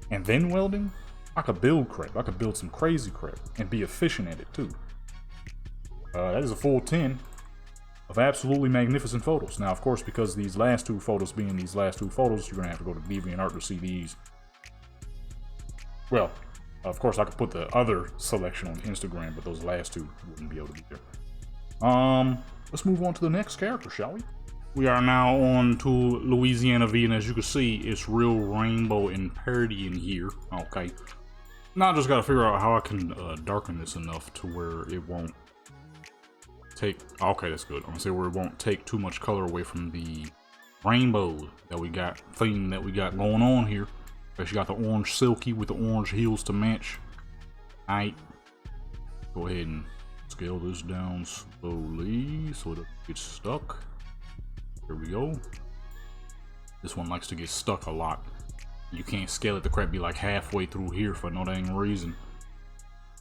and then welding. I could build crap. I could build some crazy crap and be efficient at it too. That is a full 10 of absolutely magnificent photos. Now, of course, because these last two photos being these last two photos, you're gonna have to go to DeviantArt to see these. Well, of course, I could put the other selection on Instagram, but those last two wouldn't be able to be there. Let's move on to the next character, shall we? We are now on to Louisiana V, and as you can see, it's real rainbow and parody in here. Okay. Now I just gotta figure out how I can darken this enough to where it won't take... Okay, that's good. I'm gonna say where it won't take too much color away from the rainbow that we got, theme that we got going on here. She got the orange silky with the orange heels to match. Alright. Go ahead and let's scale this down slowly so it doesn't get stuck. There we go. This one likes to get stuck a lot. You can't scale it, the crap be like halfway through here for no dang reason.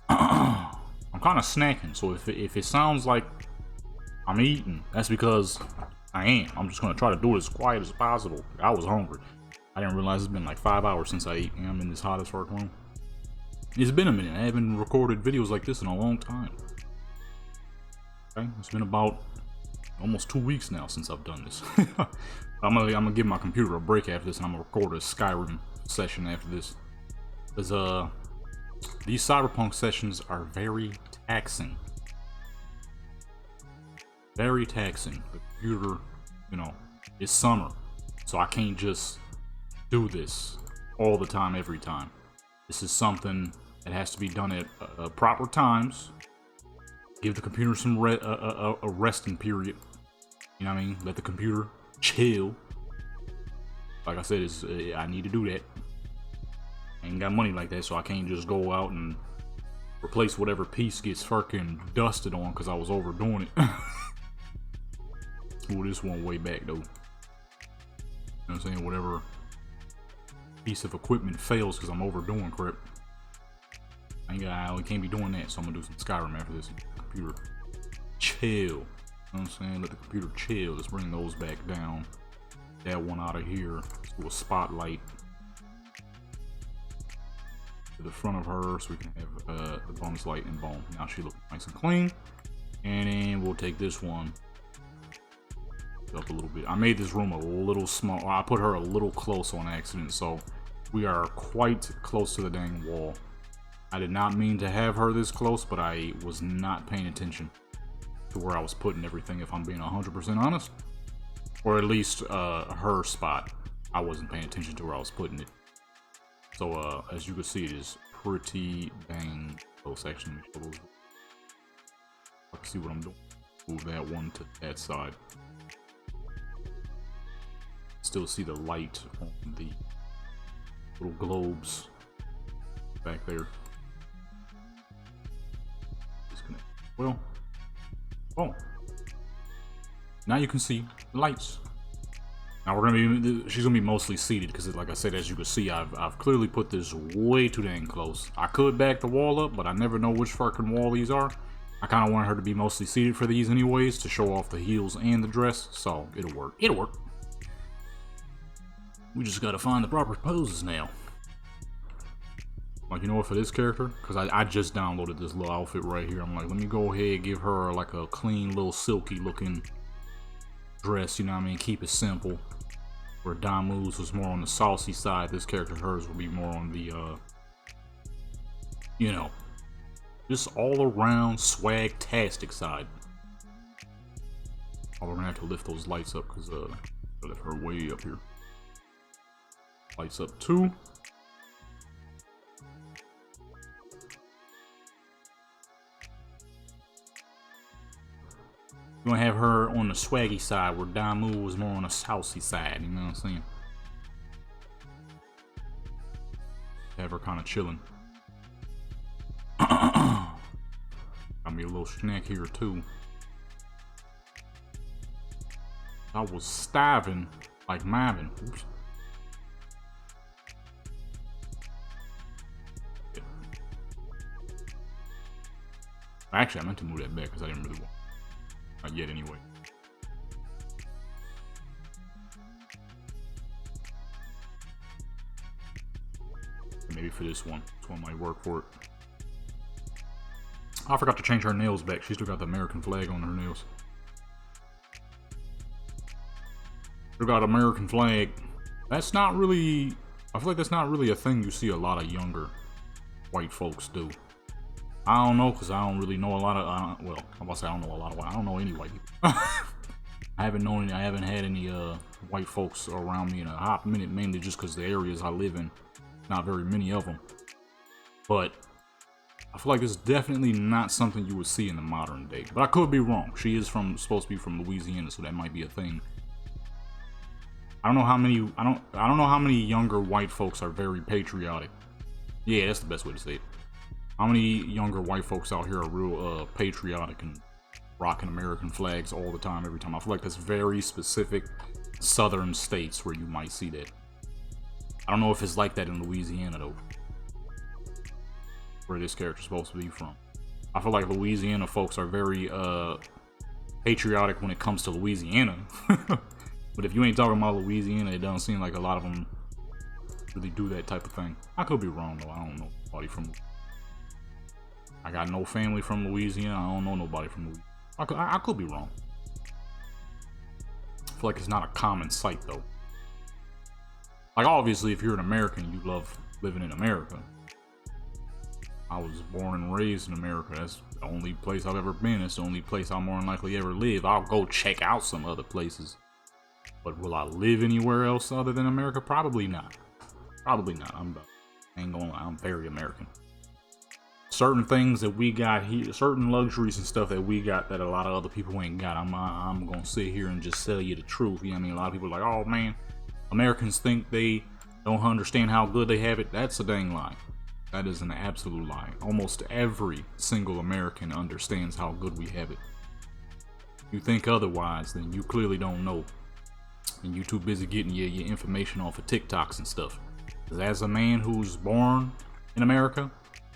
I'm kind of snacking, so if it sounds like I'm eating, that's because I am. I'm just gonna try to do it as quiet as possible. I was hungry. I didn't realize it's been like 5 hours since I ate, and I'm in this hot as fuck room. It's been a minute. I haven't recorded videos like this in a long time. Okay, it's been about almost 2 weeks now since I've done this. I'm gonna give my computer a break after this, and I'm gonna record a Skyrim session after this. Because these Cyberpunk sessions are very taxing. Very taxing. The computer, you know, it's summer, so I can't just do this all the time, every time. This is something that has to be done at proper times. Give the computer some a resting period. You know what I mean? Let the computer chill. Like I said, I need to do that. I ain't got money like that, so I can't just go out and replace whatever piece gets fucking dusted on because I was overdoing it. Ooh, this one way back though. You know what I'm saying? Whatever piece of equipment fails because I'm overdoing crap. I can't be doing that, so I'm gonna do some Skyrim after this. Computer chill. You know what I'm saying? Let the computer chill. Let's bring those back down. That one out of here. Let's do a spotlight to the front of her so we can have the bonus light and bone. Now she looks nice and clean. And then we'll take this one up a little bit. I made this room a little small. I put her a little close on accident, so we are quite close to the dang wall. I did not mean to have her this close, but I was not paying attention to where I was putting everything, if I'm being 100% honest. Or at least her spot. I wasn't paying attention to where I was putting it. So as you can see, it is pretty dang close. Actually, let me show those. I can see what I'm doing. Move that one to that side. Still see the light on the little globes back there. Disconnect. Well, oh, now you can see the lights. Now she's gonna be mostly seated because, like I said, as you can see, I've clearly put this way too dang close. I could back the wall up, but I never know which fucking wall these are. I kind of want her to be mostly seated for these anyways, to show off the heels and the dress, so it'll work. It'll work. We just gotta find the proper poses now. Like, you know what, for this character, because I just downloaded this little outfit right here. I'm like, let me go ahead and give her like a clean little silky looking dress, you know what I mean? Keep it simple. Where Damu's was more on the saucy side, this character, hers, will be more on the, you know, just all around swag-tastic side. Oh, we're gonna have to lift those lights up because I left her way up here. Lights up too. We're gonna have her on the swaggy side where Damu was more on the saucy side, you know what I'm saying? Have her kind of chilling. Got me a little snack here too. I was starving like Marvin. Oops. Yeah. Actually, I meant to move that back because I didn't really want. Not yet, anyway. Maybe for this one might work for it. I forgot to change her nails back. She still got the American flag on her nails. Still got American flag. That's not really. I feel like that's not really a thing you see a lot of younger white folks do. I don't know, because I don't really know a lot of, well, I'm about to say I don't know a lot of white, I don't know any white people. I haven't had any white folks around me in a hot minute, mainly just because the areas I live in, not very many of them. But I feel like it's definitely not something you would see in the modern day. But I could be wrong. She is supposed to be from Louisiana, so that might be a thing. I don't know how many, I don't know how many younger white folks are very patriotic. Yeah, that's the best way to say it. How many younger white folks out here are real patriotic and rocking American flags all the time, every time? I feel like that's very specific southern states where you might see that. I don't know if it's like that in Louisiana though, where this character's supposed to be from. I feel like Louisiana folks are very patriotic when it comes to Louisiana. But if you ain't talking about Louisiana, it doesn't seem like a lot of them really do that type of thing. I could be wrong though. I don't know nobody from. I got no family from Louisiana. I don't know nobody from Louisiana. I could be wrong. I feel like it's not a common sight though. Like obviously, if you're an American, you love living in America. I was born and raised in America. That's the only place I've ever been. It's the only place I'll more than likely ever live. I'll go check out some other places. But will I live anywhere else other than America? Probably not. Probably not. I ain't gonna lie, I'm very American. Certain things that we got here, certain luxuries and stuff that we got that a lot of other people ain't got. I'm gonna sit here and just tell you the truth. You know what I mean? A lot of people are like, oh man, Americans think they don't understand how good they have it. That's a dang lie. That is an absolute lie. Almost every single American understands how good we have it. If you think otherwise, then you clearly don't know. And you too busy getting your information off of TikToks and stuff. Because as a man who's born in America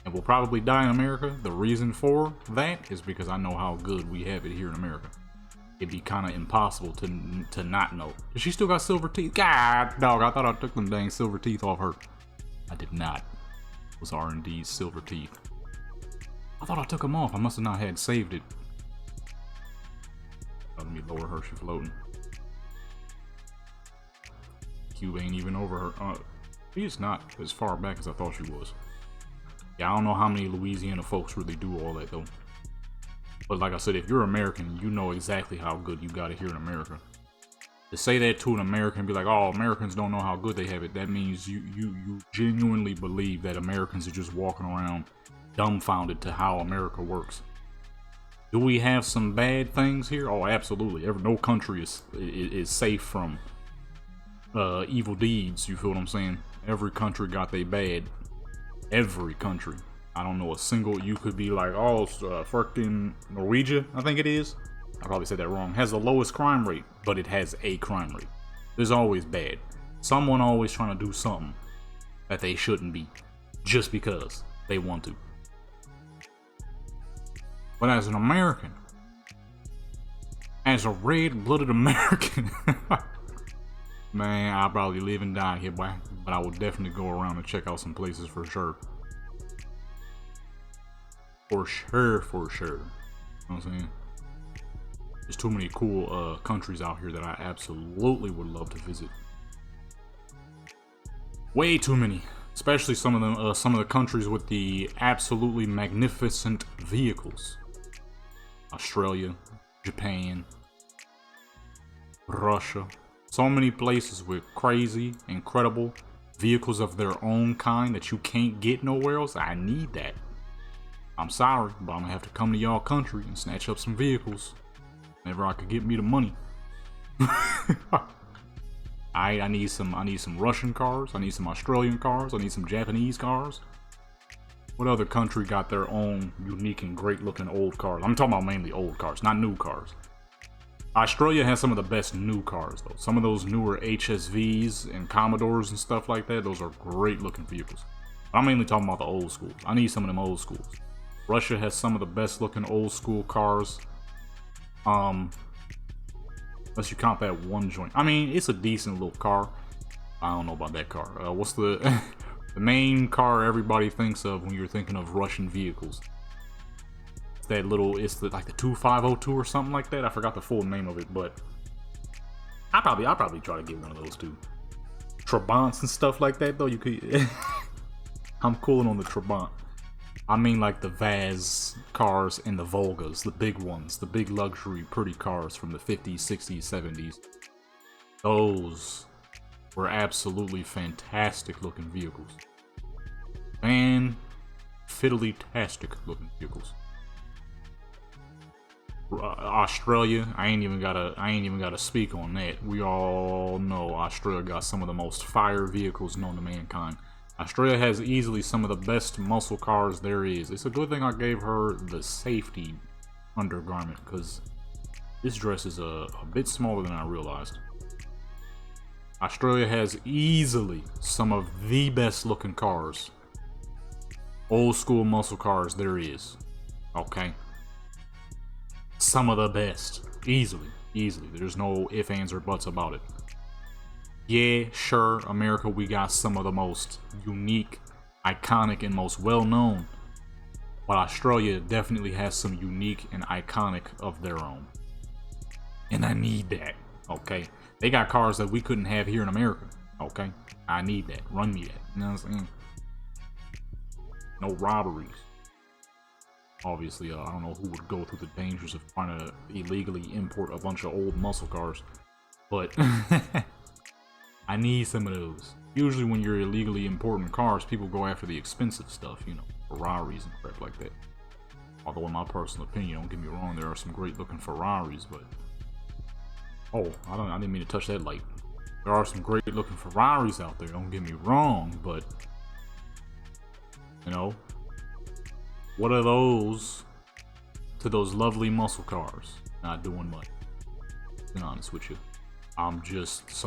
and will probably die in America, the reason for that is because I know how good we have it here in America. It'd be kind of impossible to not know. She still got silver teeth. God, dog, I thought I took them dang silver teeth off her. I did not. It was R&D's silver teeth. I thought I took them off. I must have not had saved it. Let me lower her. She's floating. Cube ain't even over her. She's not as far back as I thought she was. Yeah, I don't know how many Louisiana folks really do all that though. But like I said, if you're American, you know exactly how good you got it here in America. To say that to an American and be like, oh, Americans don't know how good they have it, that means you genuinely believe that Americans are just walking around dumbfounded to how America works. Do we have some bad things here? Oh, absolutely. No country is safe from evil deeds, you feel what I'm saying? Every country got they bad. Every country. I don't know a single, you could be like, oh, fucking Norwegian, I think it is. I probably said that wrong. Has the lowest crime rate, but it has a crime rate. There's always bad. Someone always trying to do something that they shouldn't be, just because they want to. But as an American, as a red-blooded American, man, I'll probably live and die here, boy. But I will definitely go around and check out some places for sure. For sure, for sure. You know what I'm saying? There's too many cool countries out here that I absolutely would love to visit. Way too many. Especially some of the countries with the absolutely magnificent vehicles. Australia, Japan, Russia. So many places with crazy, incredible vehicles of their own kind that you can't get nowhere else. I need that. I'm sorry, but I'm gonna have to come to y'all country and snatch up some vehicles whenever I could get me the money. I need some Russian cars. I need some Australian cars. I need some Japanese cars. What other country got their own unique and great looking old cars? I'm talking about mainly old cars, not new cars. Australia has some of the best new cars though. Some of those newer HSVs and Commodores and stuff like that, those are great looking vehicles. I'm mainly talking about the old schools. I need some of them old schools. Russia has some of the best looking old school cars. Unless you count that one joint. I mean, it's a decent little car. I don't know about that car. What's the the main car everybody thinks of when you're thinking of Russian vehicles? It's that little, it's like the 2502 or something like that. I forgot the full name of it, but I'll probably try to get one of those too. Trabants and stuff like that though, you could. I'm cooling on the Trabant. I mean like the Vaz cars and the Volgas, the big ones, the big luxury pretty cars from the 50s, 60s, 70s. Those were absolutely fantastic looking vehicles. Man, fiddly-tastic looking vehicles. Australia, I ain't even gotta speak on that. We all know Australia got some of the most fire vehicles known to mankind. Australia has easily some of the best muscle cars there is. It's a good thing I gave her the safety undergarment, because this dress is a bit smaller than I realized. Australia has easily some of the best looking cars, old school muscle cars there is. Okay, some of the best, easily. There's no ifs, ands, or buts about it. Yeah, sure, America, we got some of the most unique, iconic, and most well-known, but Australia definitely has some unique and iconic of their own, and I need that. Okay, they got cars that we couldn't have here in America. Okay, I need that. Run me that. You know what I'm saying? No robberies. Obviously, I don't know who would go through the dangers of trying to illegally import a bunch of old muscle cars, but I need some of those. Usually when you're illegally importing cars, people go after the expensive stuff, you know, Ferraris and crap like that. Although in my personal opinion, don't get me wrong, there are some great looking Ferraris, but... Oh, I didn't mean to touch that light. There are some great looking Ferraris out there, don't get me wrong, but... You know, what are those to those lovely muscle cars? Not doing much, to be honest with you. A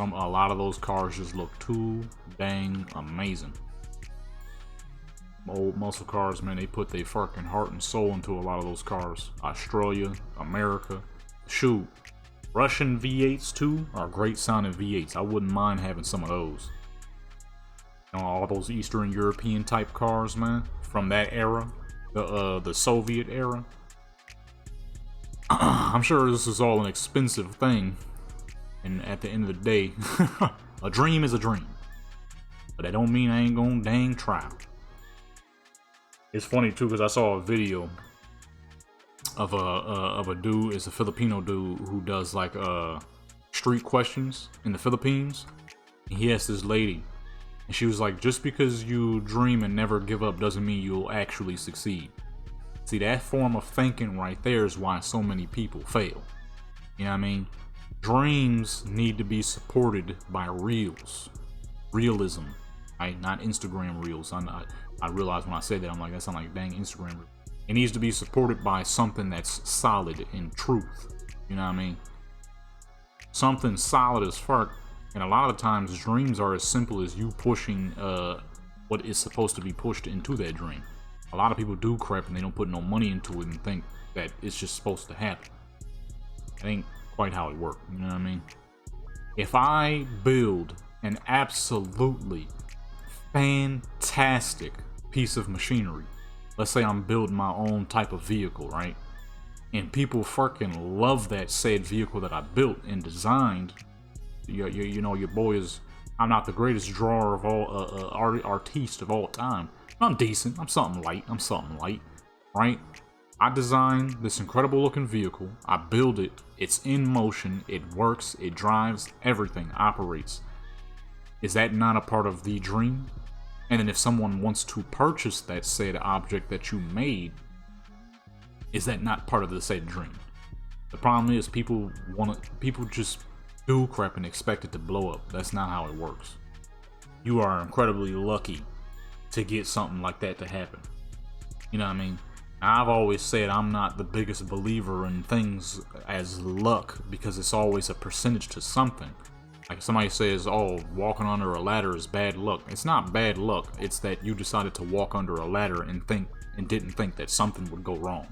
lot of those cars just look too dang amazing. Old muscle cars, man, they put their fucking heart and soul into a lot of those cars. Australia, America, shoot, Russian V8s too are great sounding V8s. I wouldn't mind having some of those. You know, all those Eastern European type cars, man, from that era, the Soviet era. I'm sure this is all an expensive thing, and at the end of the day, a dream is a dream, but that don't mean I ain't gonna dang try. It's funny too, because I saw a video of a dude. It's a Filipino dude who does like street questions in the Philippines. And he asked this lady, and she was like, just because you dream and never give up doesn't mean you'll actually succeed. See, that form of thinking right there is why so many people fail. You know what I mean? Dreams need to be supported by realism, right? Not Instagram reels. I realize when I say that, I'm like, that sounds like dang Instagram reel. It needs to be supported by something that's solid in truth. You know what I mean? Something solid as fuck. And a lot of times dreams are as simple as you pushing what is supposed to be pushed into that dream. A lot of people do crap and they don't put no money into it and think that it's just supposed to happen. That ain't quite how it works, you know what I mean? If I build an absolutely fantastic piece of machinery, let's say I'm building my own type of vehicle, right? And people fucking love that said vehicle that I built and designed. You know, your boy is, I'm not the greatest drawer of all, artiste of all time. I'm decent. I'm something light, right? I designed this incredible looking vehicle. I build it. It's in motion. It works. It drives. Everything operates. Is that not a part of the dream? And then if someone wants to purchase that said object that you made, is that not part of the said dream? The problem is people just do crap and expect it to blow up. That's not how it works. You are incredibly lucky to get something like that to happen. You know what I mean? I've always said I'm not the biggest believer in things as luck, because it's always a percentage to something. Like somebody says, oh, walking under a ladder is bad luck. It's not bad luck. It's that you decided to walk under a ladder and didn't think that something would go wrong.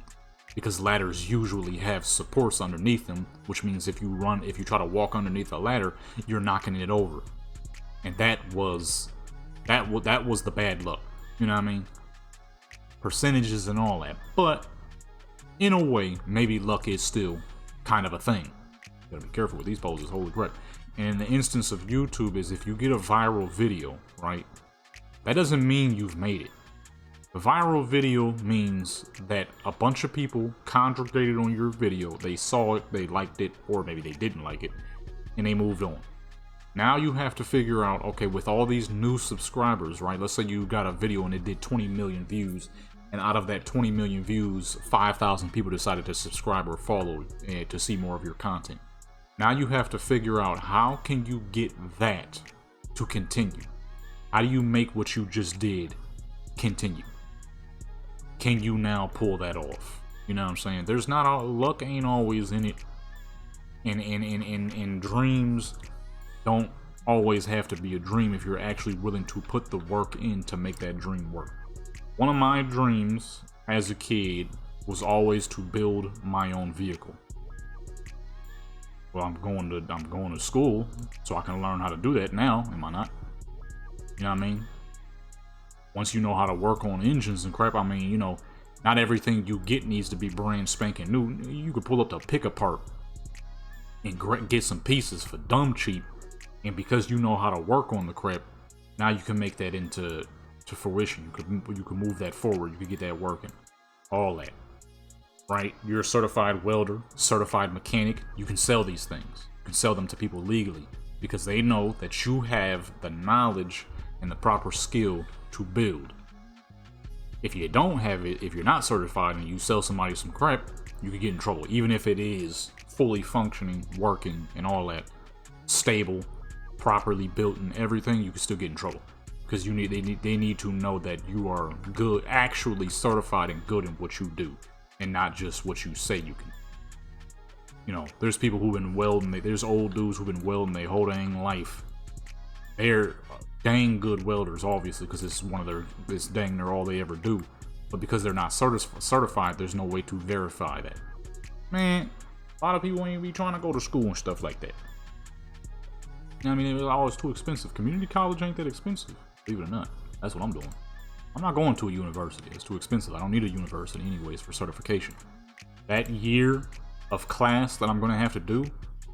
Because ladders usually have supports underneath them, which means if you try to walk underneath a ladder, you're knocking it over. And that was the bad luck. You know what I mean? Percentages and all that. But in a way, maybe luck is still kind of a thing. You gotta be careful with these poses, holy crap. And in the instance of YouTube is if you get a viral video, right? That doesn't mean you've made it. A viral video means that a bunch of people congregated on your video, they saw it, they liked it, or maybe they didn't like it, and they moved on. Now you have to figure out, okay, with all these new subscribers, right? Let's say you got a video and it did 20 million views, and out of that 20 million views, 5,000 people decided to subscribe or follow to see more of your content. Now you have to figure out how can you get that to continue. How do you make what you just did continue? Can you now pull that off? You know what I'm saying? There's not all luck ain't always in it. And dreams don't always have to be a dream if you're actually willing to put the work in to make that dream work. One of my dreams as a kid was always to build my own vehicle. Well, I'm going to school, so I can learn how to do that now, am I not? You know what I mean? Once you know how to work on engines and crap, I mean, you know, not everything you get needs to be brand spanking new. You could pull up the pick apart and get some pieces for dumb cheap, and because you know how to work on the crap, now you can make that into fruition. You could move that forward. You could get that working. All that. Right? You're a certified welder, certified mechanic. You can sell these things. You can sell them to people legally because they know that you have the knowledge and the proper skill to build. If you don't have it, if you're not certified and you sell somebody some crap, you could get in trouble. Even if it is fully functioning, working, and all that, stable, properly built and everything, you can still get in trouble. Because they need to know that you are good, actually certified and good in what you do. And not just what you say you can. You know, there's people who've been welding, there's old dudes who've been welding their whole dang life. They're dang good welders, obviously, because it's dang near all they ever do. But because they're not certified, there's no way to verify that. Man, a lot of people ain't be trying to go to school and stuff like that. You know what I mean? It's always too expensive. Community college ain't that expensive, believe it or not. That's what I'm doing. I'm not going to a university. It's too expensive. I don't need a university anyways for certification. That year of class that I'm going to have to do,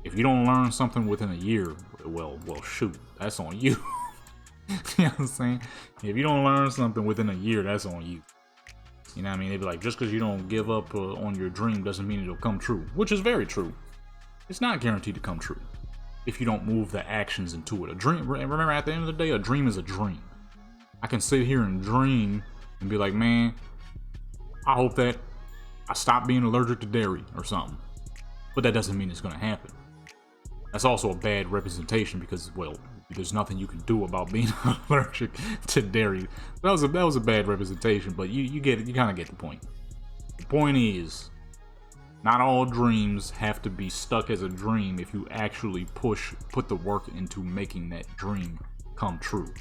if you don't learn something within a year, well, shoot, that's on you. You know what I'm saying? If you don't learn something within a year, that's on you. You know what I mean? They'd be like, just because you don't give up on your dream doesn't mean it'll come true, which is very true. It's not guaranteed to come true if you don't move the actions into it. A dream, remember, at the end of the day, a dream is a dream. I can sit here and dream and be like, man, I hope that I stop being allergic to dairy or something. But that doesn't mean it's going to happen. That's also a bad representation because, well, there's nothing you can do about being allergic to dairy. That was a bad representation, but you get it. You kind of get the point. The point is, not all dreams have to be stuck as a dream if you actually put the work into making that dream come true.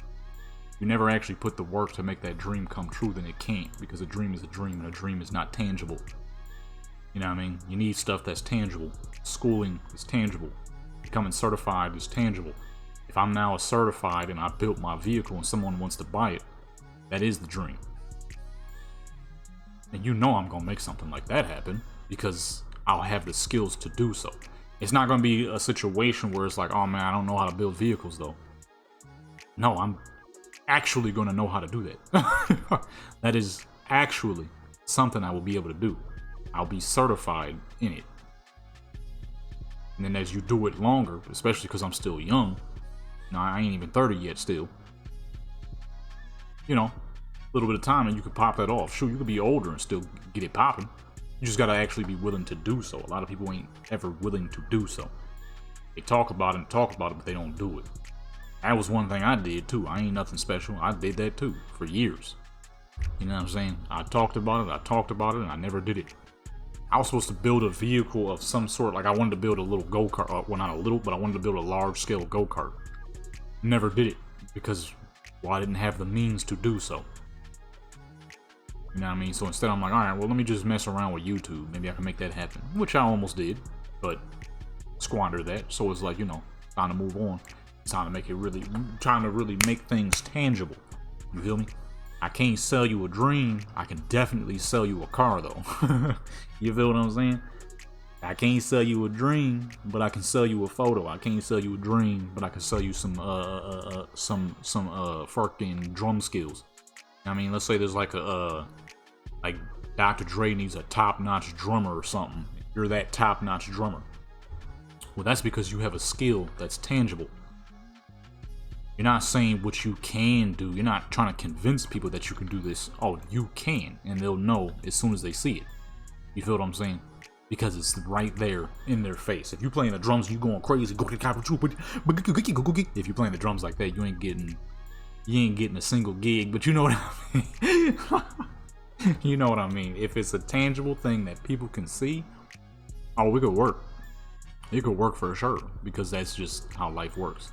You never actually put the work to make that dream come true, then it can't, because a dream is a dream and a dream is not tangible. You know what I mean? You need stuff that's tangible. Schooling is tangible. Becoming certified is tangible. If I'm now a certified and I built my vehicle and someone wants to buy it, that is the dream. And you know I'm going to make something like that happen because I'll have the skills to do so. It's not going to be a situation where it's like, oh man, I don't know how to build vehicles though. No, I'm actually going to know how to do that. That is actually something I will be able to do. I'll be certified in it. And then as you do it longer, especially because I'm still young, now I ain't even 30 yet still, you know, a little bit of time and you could pop that off. Sure, you could be older and still get it popping. You just got to actually be willing to do so. A lot of people ain't ever willing to do so. They talk about it, but they don't do it. That was one thing I did too. I ain't nothing special. I did that too for years. You know what I'm saying? I talked about it, and I never did it. I was supposed to build a vehicle of some sort. Like I wanted to build a little go-kart. Well, not a little, but I wanted to build a large-scale go-kart. Never did it because, well, I didn't have the means to do so. You know what I mean? So instead I'm like, alright, well, let me just mess around with YouTube. Maybe I can make that happen. Which I almost did, but squandered that. So it's like, you know, time to move on. It's time to make it really, trying to really make things tangible. You feel me? I can't sell you a dream. I can definitely sell you a car though. You feel what I'm saying? I can't sell you a dream, but I can sell you a photo. I can't sell you a dream, but I can sell you some fucking drum skills. I mean, let's say there's like like Dr. Dre needs a top-notch drummer or something. You're that top-notch drummer. Well, that's because you have a skill that's tangible. You're not saying what you can do. You're not trying to convince people that you can do this. Oh, you can, and they'll know as soon as they see it. You feel what I'm saying? Because it's right there in their face. If you're playing the drums, you going crazy. If you're playing the drums like that, you ain't getting you ain't getting a single gig, but you know what I mean. You know what I mean. If it's a tangible thing that people can see, oh, we could work. It could work for sure, because that's just how life works.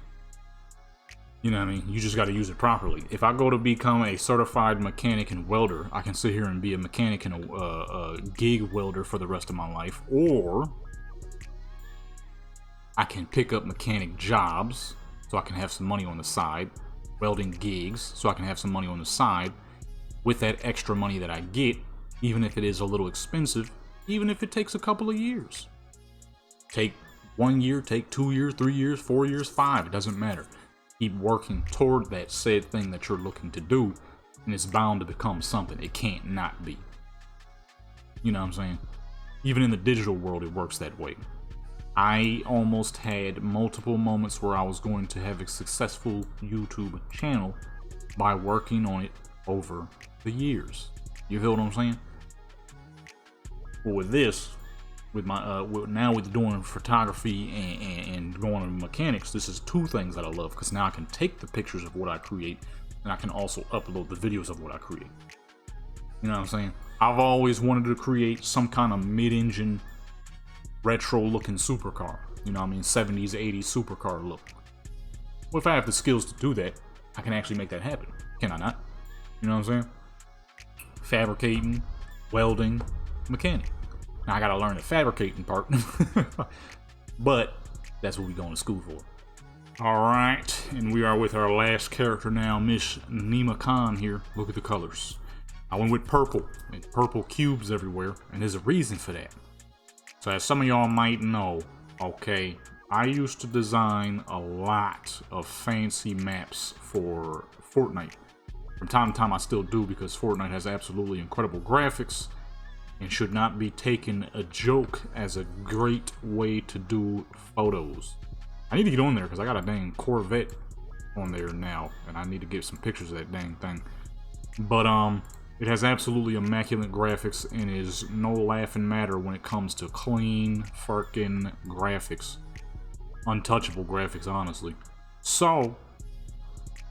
You know what I mean? You just got to use it properly. If I go to become a certified mechanic and welder, I can sit here and be a mechanic and a gig welder for the rest of my life. Or I can pick up mechanic jobs so I can have some money on the side. Welding gigs so I can have some money on the side. With that extra money that I get, even if it is a little expensive, even if it takes a couple of years. Take 1 year, take 2 years, 3 years, 4 years, 5, it doesn't matter. Keep working toward that said thing that you're looking to do, and it's bound to become something. It can't not be. You know what I'm saying? Even in the digital world, it works that way. I almost had multiple moments where I was going to have a successful YouTube channel by working on it over the years. You feel what I'm saying? Well, with this, with my now with doing photography and going to mechanics, this is two things that I love, because now I can take the pictures of what I create and I can also upload the videos of what I create. You know what I'm saying? I've always wanted to create some kind of mid-engine retro looking supercar. You know what I mean? 70s, 80s supercar look. Well, if I have the skills to do that, I can actually make that happen. Can I not? You know what I'm saying? Fabricating, welding, mechanic. Now I gotta learn the fabricating part. But that's what we going to school for. Alright, and we are with our last character now, Miss Nima Khan here. Look at the colors. I went with purple, and purple cubes everywhere, and there's a reason for that. So as some of y'all might know, okay, I used to design a lot of fancy maps for Fortnite. From time to time I still do, because Fortnite has absolutely incredible graphics and should not be taken a joke as a great way to do photos. I need to get on there because I got a dang Corvette on there now, and I need to get some pictures of that dang thing. But it has absolutely immaculate graphics and is no laughing matter when it comes to clean freaking graphics. Untouchable graphics, honestly. So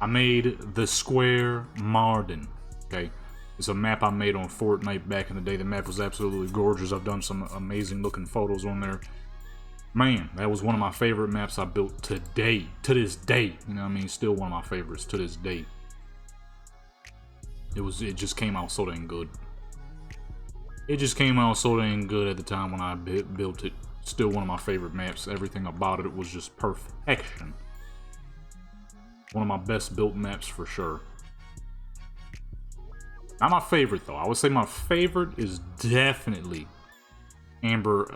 I made the Square Marden. Okay, it's a map I made on Fortnite back in the day. The map was absolutely gorgeous. I've done some amazing looking photos on there. Man, that was one of my favorite maps I built to this day. You know what I mean? Still one of my favorites to this day. It just came out so dang good. It just came out so dang good at the time when I built it. Still one of my favorite maps. Everything about it was just perfection. One of my best built maps for sure. Not my favorite though. I would say my favorite is definitely Amber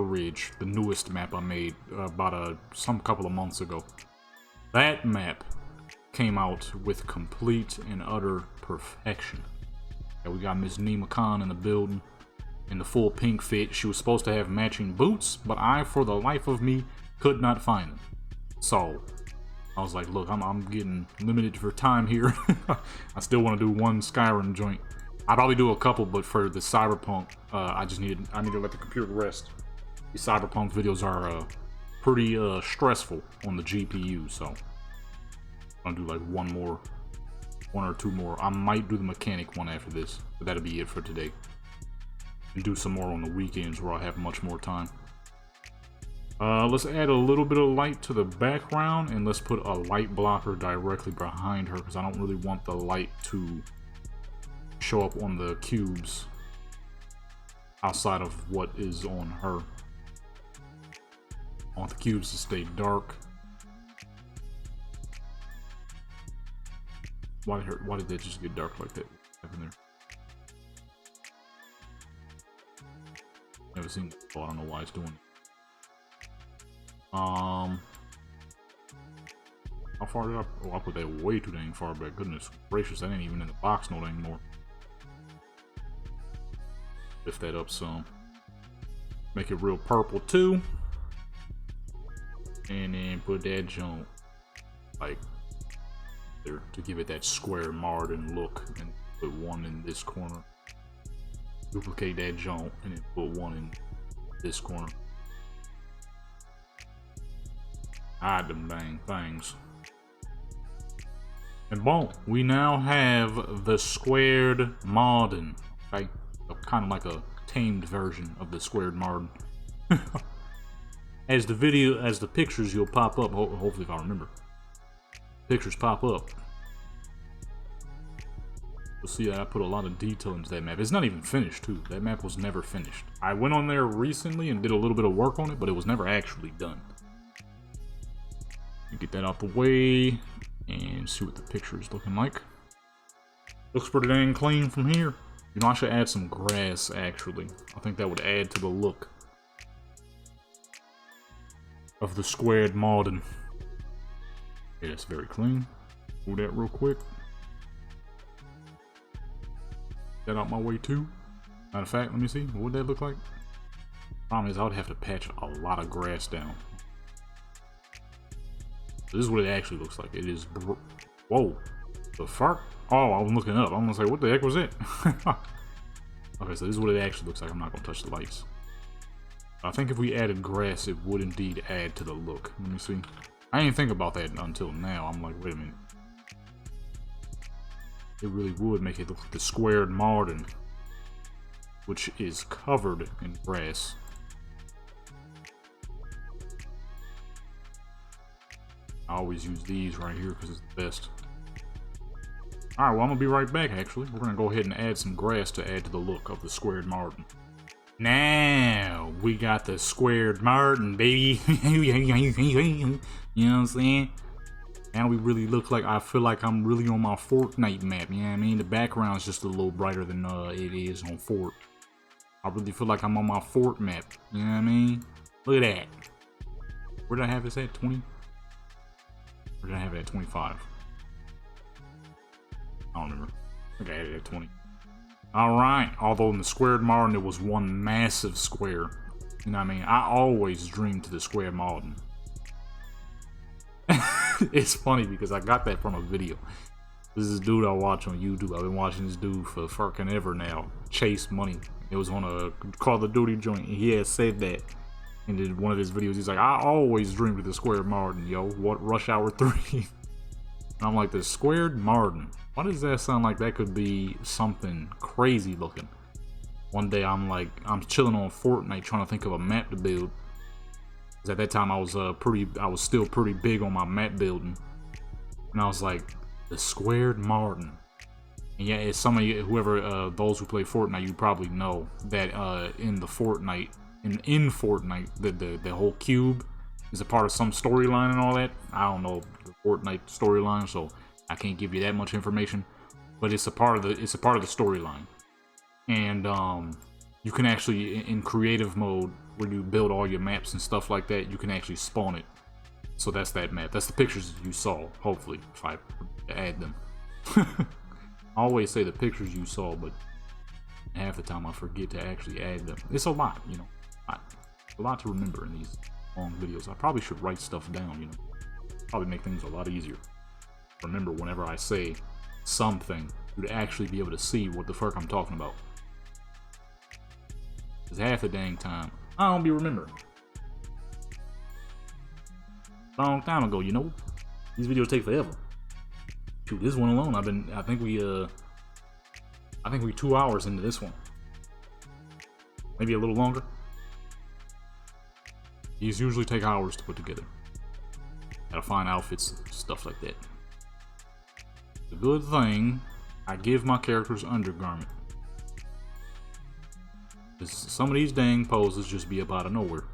Ridge, the newest map I made about some couple of months ago. That map came out with complete and utter perfection. And we got Miss Nima Khan in the building in the full pink fit. She was supposed to have matching boots, but I, for the life of me, could not find them. So I was like, look, I'm getting limited for time here. I still want to do one Skyrim joint. I'd probably do a couple, but for the Cyberpunk, I need to let the computer rest. These Cyberpunk videos are pretty stressful on the GPU, so I'm gonna do like one or two more. I might do the mechanic one after this, but that'll be it for today. And do some more on the weekends where I have much more time. Let's add a little bit of light to the background, and let's put a light blocker directly behind her, because I don't really want the light to show up on the cubes outside of what is on her. I want the cubes to stay dark. Why did that just get dark like that? What happened there? Never seen that before. I don't know why it's doing it. How far did I... Oh, I put that way too dang far back. Goodness gracious, that ain't even in the box no dang more. Lift that up some. Make it real purple too. And then put that junk like there to give it that Square Marden look. And put one in this corner. Duplicate that junk and then put one in this corner. Hide them dang things. And boom, we now have the squared Marden. Okay, so kind of like a tamed version of the squared Marden. As the pictures you'll pop up, hopefully if I remember. Pictures pop up. You'll see that I put a lot of detail into that map. It's not even finished too. That map was never finished. I went on there recently and did a little bit of work on it, but it was never actually done. Get that out the way and see what the picture is looking like. Looks pretty dang clean from here. You know, I should add some grass actually. I think that would add to the look of the squared Marden. Yeah, that's very clean. Do that real quick. Get that out my way too. Matter of fact, let me see. What would that look like? Problem is, I would have to patch a lot of grass down. So this is what it actually looks like. It is. Whoa. The fuck? Oh, I was looking up. I'm gonna say, what the heck was it? Okay, so this is what it actually looks like. I'm not gonna touch the lights. I think if we added grass, it would indeed add to the look. Let me see. I didn't think about that until now. I'm like, wait a minute. It really would make it look like the squared Marden, which is covered in grass. I always use these right here because it's the best. Alright, well, I'm gonna be right back actually. We're gonna go ahead and add some grass to add to the look of the squared Marden. Now we got the squared Marden, baby. You know what I'm saying? Now we really look like, I feel like I'm really on my Fortnite map, you know what I mean? The background's just a little brighter than it is on Fort. I really feel like I'm on my Fort map, you know what I mean? Look at that. Where did I have this at? 20? Or did I have it at 25? I don't remember. I think I had it at 20. Alright, although in the squared Marden it was one massive square. You know what I mean? I always dreamed to the squared Marden. It's funny because I got that from a video. This is a dude I watch on YouTube. I've been watching this dude for fucking ever now. Chase Money. It was on a Call of Duty joint. And he had said that in one of his videos. He's like, I always dreamed of the squared Marden, yo. What, Rush Hour 3? And I'm like, the squared Marden. Why does that sound like that could be something crazy looking? One day I'm chilling on Fortnite trying to think of a map to build. Cause at that time I was still pretty big on my map building. And I was like, the squared Marden. And yeah, it's some of you, whoever, those who play Fortnite, you probably know that in Fortnite, the whole cube is a part of some storyline and all that. I don't know the Fortnite storyline, so I can't give you that much information, but it's a part of the storyline. And you can actually, in creative mode, where you build all your maps and stuff like that, you can actually spawn it. So that's that map. That's the pictures you saw, hopefully, if I add them. I always say the pictures you saw, but half the time I forget to actually add them. It's a lot, you know. A lot to remember in these long videos. I probably should write stuff down, you know. Probably make things a lot easier. Remember whenever I say something, you'd actually be able to see what the fuck I'm talking about. Because half the dang time, I don't be remembering. Long time ago, you know. These videos take forever. Shoot, this one alone, I think we 2 hours into this one. Maybe a little longer. These usually take hours to put together. Gotta find outfits, stuff like that. The good thing, I give my characters undergarment. Cause some of these dang poses just be up out of nowhere.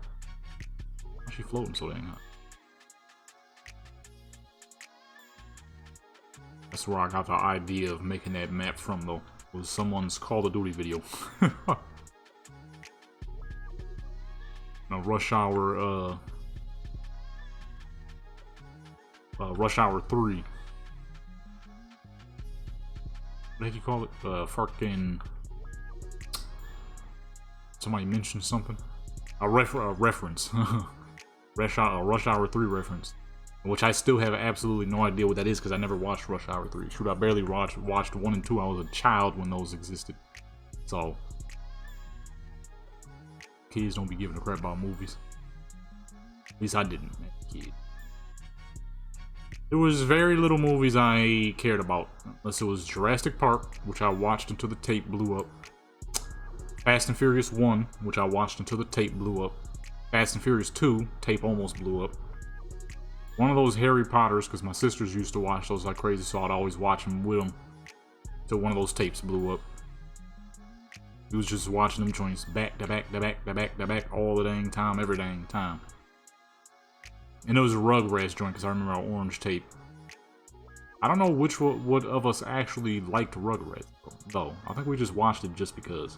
Why is she floating so dang high? That's where I got the idea of making that map from, though. It was someone's Call of Duty video. No, Rush Hour 3. What did you call it? Fucking... Somebody mentioned something. A reference. Rush Hour 3 reference. Which I still have absolutely no idea what that is because I never watched Rush Hour 3. Shoot, I barely watched 1 and 2. I was a child when those existed. So... Kids don't be giving a crap about movies. At least I didn't as a kid. There was very little movies I cared about, unless it was Jurassic Park, which I watched until the tape blew up. Fast and Furious 1, which I watched until the tape blew up. Fast and Furious 2, tape almost blew up. One of those Harry Potters, because my sisters used to watch those like crazy, so I'd always watch them with them. Till one of those tapes blew up. He was just watching them joints back to back to back to back to back all the dang time, every dang time. And it was a Rugrats joint, because I remember our orange tape. I don't know which one of us actually liked Rugrats, though. I think we just watched it just because.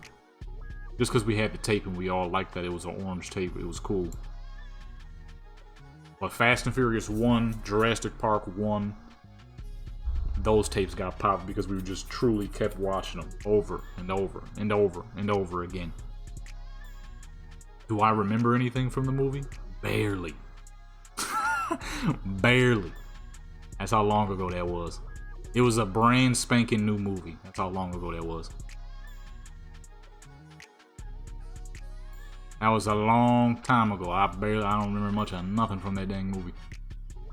Just because we had the tape and we all liked that it was an orange tape, it was cool. But Fast and Furious 1, Jurassic Park 1, those tapes got popped because we just truly kept watching them over and over and over and over again. Do I remember anything from the movie? Barely. Barely. That's how long ago that was. It was a brand spanking new movie. That's how long ago that was. That was a long time ago. I don't remember much of nothing from that dang movie.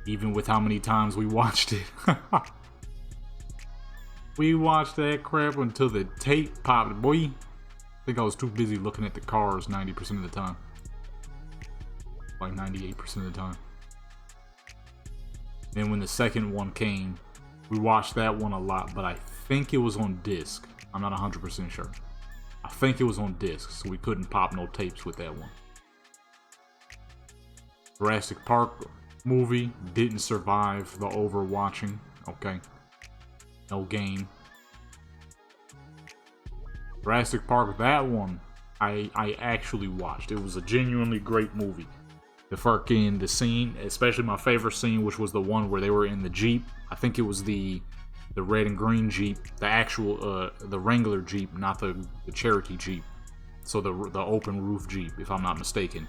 Even with how many times we watched it. We watched that crap until the tape popped, boy. I think I was too busy looking at the cars 90% of the time. Like 98% of the time. Then when the second one came, we watched that one a lot, but I think it was on disc. I'm not 100% sure. I think it was on disc, so we couldn't pop no tapes with that one. Jurassic Park movie didn't survive the overwatching. Okay. No game. Jurassic Park, that one, I actually watched. It was a genuinely great movie. The scene, especially my favorite scene, which was the one where they were in the Jeep. I think it was the red and green Jeep, the actual, the Wrangler Jeep, not the Cherokee Jeep. So the open roof Jeep, if I'm not mistaken.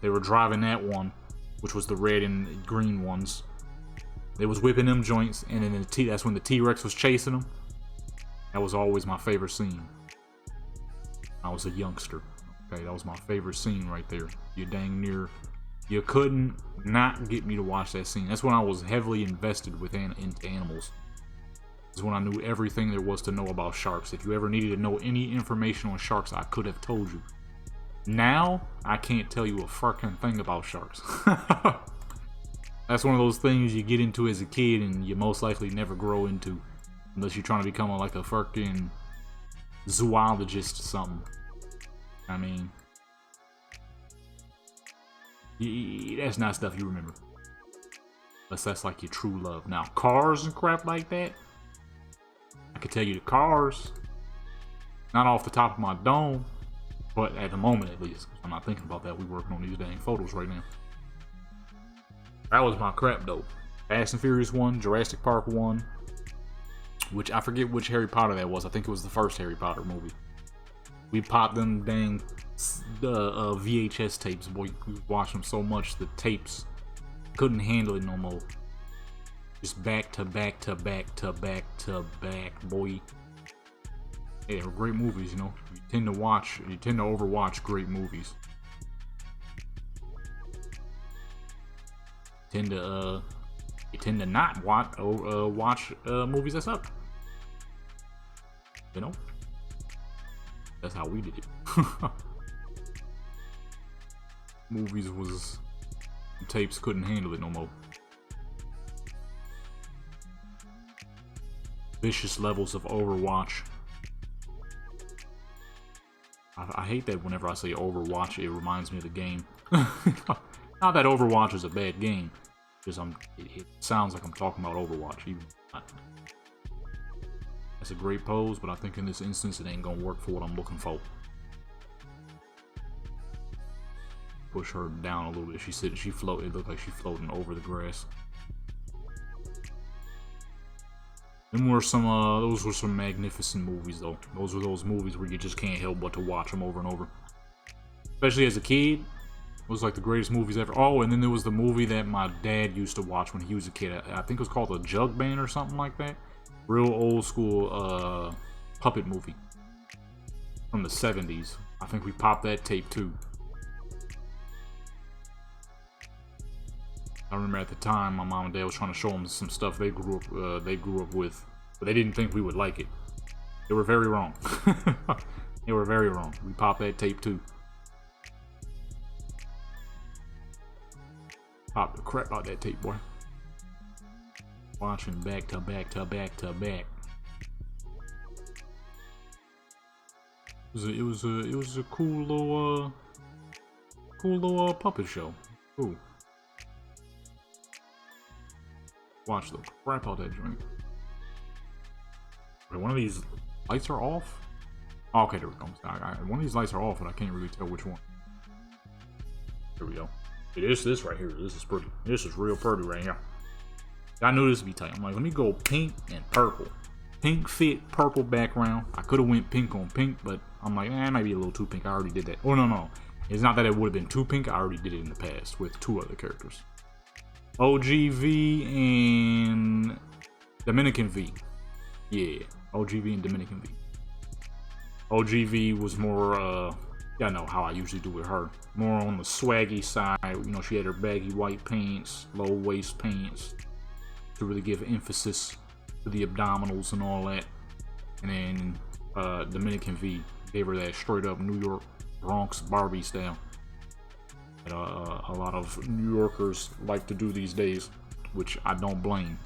They were driving that one, which was the red and green ones. They was whipping them joints, and then that's when the T-Rex was chasing them. That was always my favorite scene. I was a youngster. Okay, that was my favorite scene right there. You dang near, you couldn't not get me to watch that scene. That's when I was heavily invested into animals. It's when I knew everything there was to know about sharks. If you ever needed to know any information on sharks, I could have told you. Now, I can't tell you a fucking thing about sharks. That's one of those things you get into as a kid and you most likely never grow into. Unless you're trying to become like a fucking zoologist or something. I mean, that's not stuff you remember. Unless that's like your true love. Now, cars and crap like that, I could tell you the cars. Not off the top of my dome, but at the moment at least. I'm not thinking about that. We're working on these dang photos right now. That was my crap though. Fast and Furious 1, Jurassic Park 1, which I forget which Harry Potter that was. I think it was the first Harry Potter movie. We popped them dang VHS tapes, boy. We watched them so much the tapes couldn't handle it no more. Just back to back to back to back to back, boy. Hey, they're great movies, you know. You tend to overwatch great movies. You tend to not watch movies that suck. You know? That's how we did it. Movies was... tapes couldn't handle it no more. Vicious levels of Overwatch. I hate that whenever I say Overwatch, it reminds me of the game. Not that Overwatch is a bad game. Just it sounds like I'm talking about Overwatch. Even that's a great pose, but I think in this instance it ain't gonna work for what I'm looking for. Push her down a little bit. She floated. It looked like she's floating over the grass. Those were some magnificent movies though. Those were those movies where you just can't help but to watch them over and over. Especially as a kid. It was like the greatest movies ever. Oh, and then there was the movie that my dad used to watch when he was a kid. I think it was called The Jug Band or something like that. Real old school puppet movie. From the 70s. I think we popped that tape too. I remember at the time my mom and dad was trying to show them some stuff they grew up with, but they didn't think we would like it. They were very wrong. They were very wrong. We popped that tape too. Popped the crap out that tape, boy. Watching back to back to back to back. It was a cool little puppet show. Ooh. Watch the crap out that joint. Wait, one of these lights are off? Oh, okay, there we go. One of these lights are off, but I can't really tell which one. There we go. Hey, this right here. This is pretty. This is real pretty right here. I knew this would be tight. I'm like, let me go pink and purple. Pink fit, purple background. I could have went pink on pink, but I'm like, it might be a little too pink. I already did that. Oh, no. It's not that it would have been too pink. I already did it in the past with 2 other characters. OGV and Dominican V. Yeah, OGV and Dominican V. OGV was more, yeah, I know how I usually do with her. More on the swaggy side. You know, she had her baggy white pants, low waist pants to really give emphasis to the abdominals and all that. And then Dominican V gave her that straight up New York Bronx Barbie style that a lot of New Yorkers like to do these days, which I don't blame.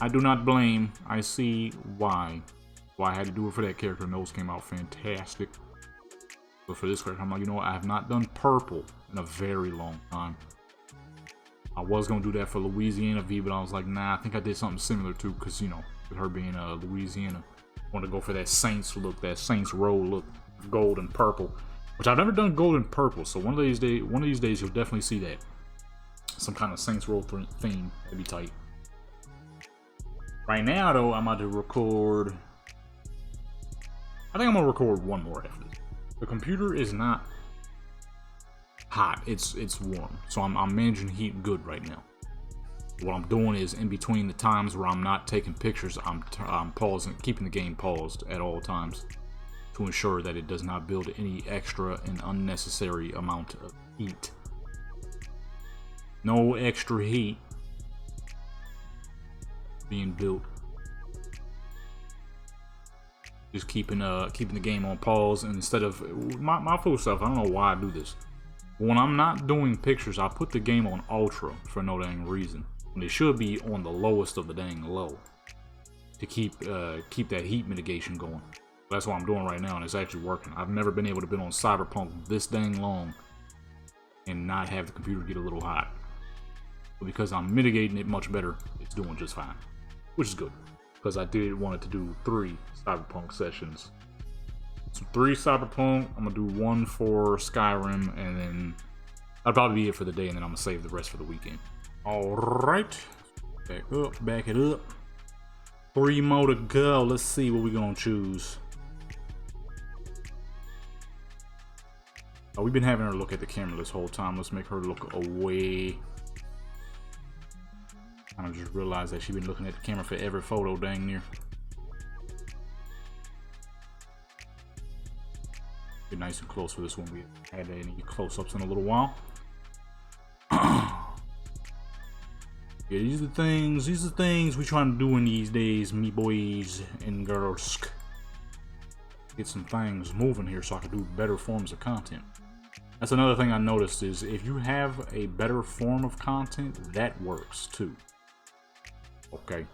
I do not blame. I see why I had to do it for that character, and those came out fantastic. But for this character, I'm like, you know what? I have not done purple in a very long time. I was gonna do that for Louisiana V, but I was like, nah, I think I did something similar too, because, you know, with her being Louisiana, I want to go for that Saints look, that Saints Row look, gold and purple, which I've never done gold and purple. So one of these days you'll definitely see that, some kind of Saints Row theme. That'd be tight. Right now though, I'm about to record. I think I'm gonna record one more after this. The computer is not hot, it's warm, so I'm managing heat good right now. What I'm doing is, in between the times where I'm not taking pictures, I'm pausing, keeping the game paused at all times to ensure that it does not build any extra and unnecessary amount of heat. No extra heat being built. Just keeping the game on pause, and instead of my full stuff, I don't know why I do this. When I'm not doing pictures, I put the game on ultra for no dang reason, when it should be on the lowest of the dang low to keep that heat mitigation going. That's what I'm doing right now, and it's actually working. I've never been able to be on Cyberpunk this dang long and not have the computer get a little hot. But because I'm mitigating it much better, it's doing just fine, which is good, because I did want it to do 3 Cyberpunk sessions. So 3 Cyberpunk, I'm gonna do 1 for Skyrim, and then that'll probably be it for the day, and then I'm gonna save the rest for the weekend. Alright, back it up. 3 more to go. Let's see what we're gonna choose. Oh, we've been having her look at the camera this whole time. Let's make her look away. I just realized that she's been looking at the camera for every photo dang near. Get nice and close for this one. We haven't had any close-ups in a little while. Yeah, these are the things we trying to do in these days, me boys and girls. Get some things moving here so I can do better forms of content. That's another thing I noticed, is if you have a better form of content, that works too. Okay.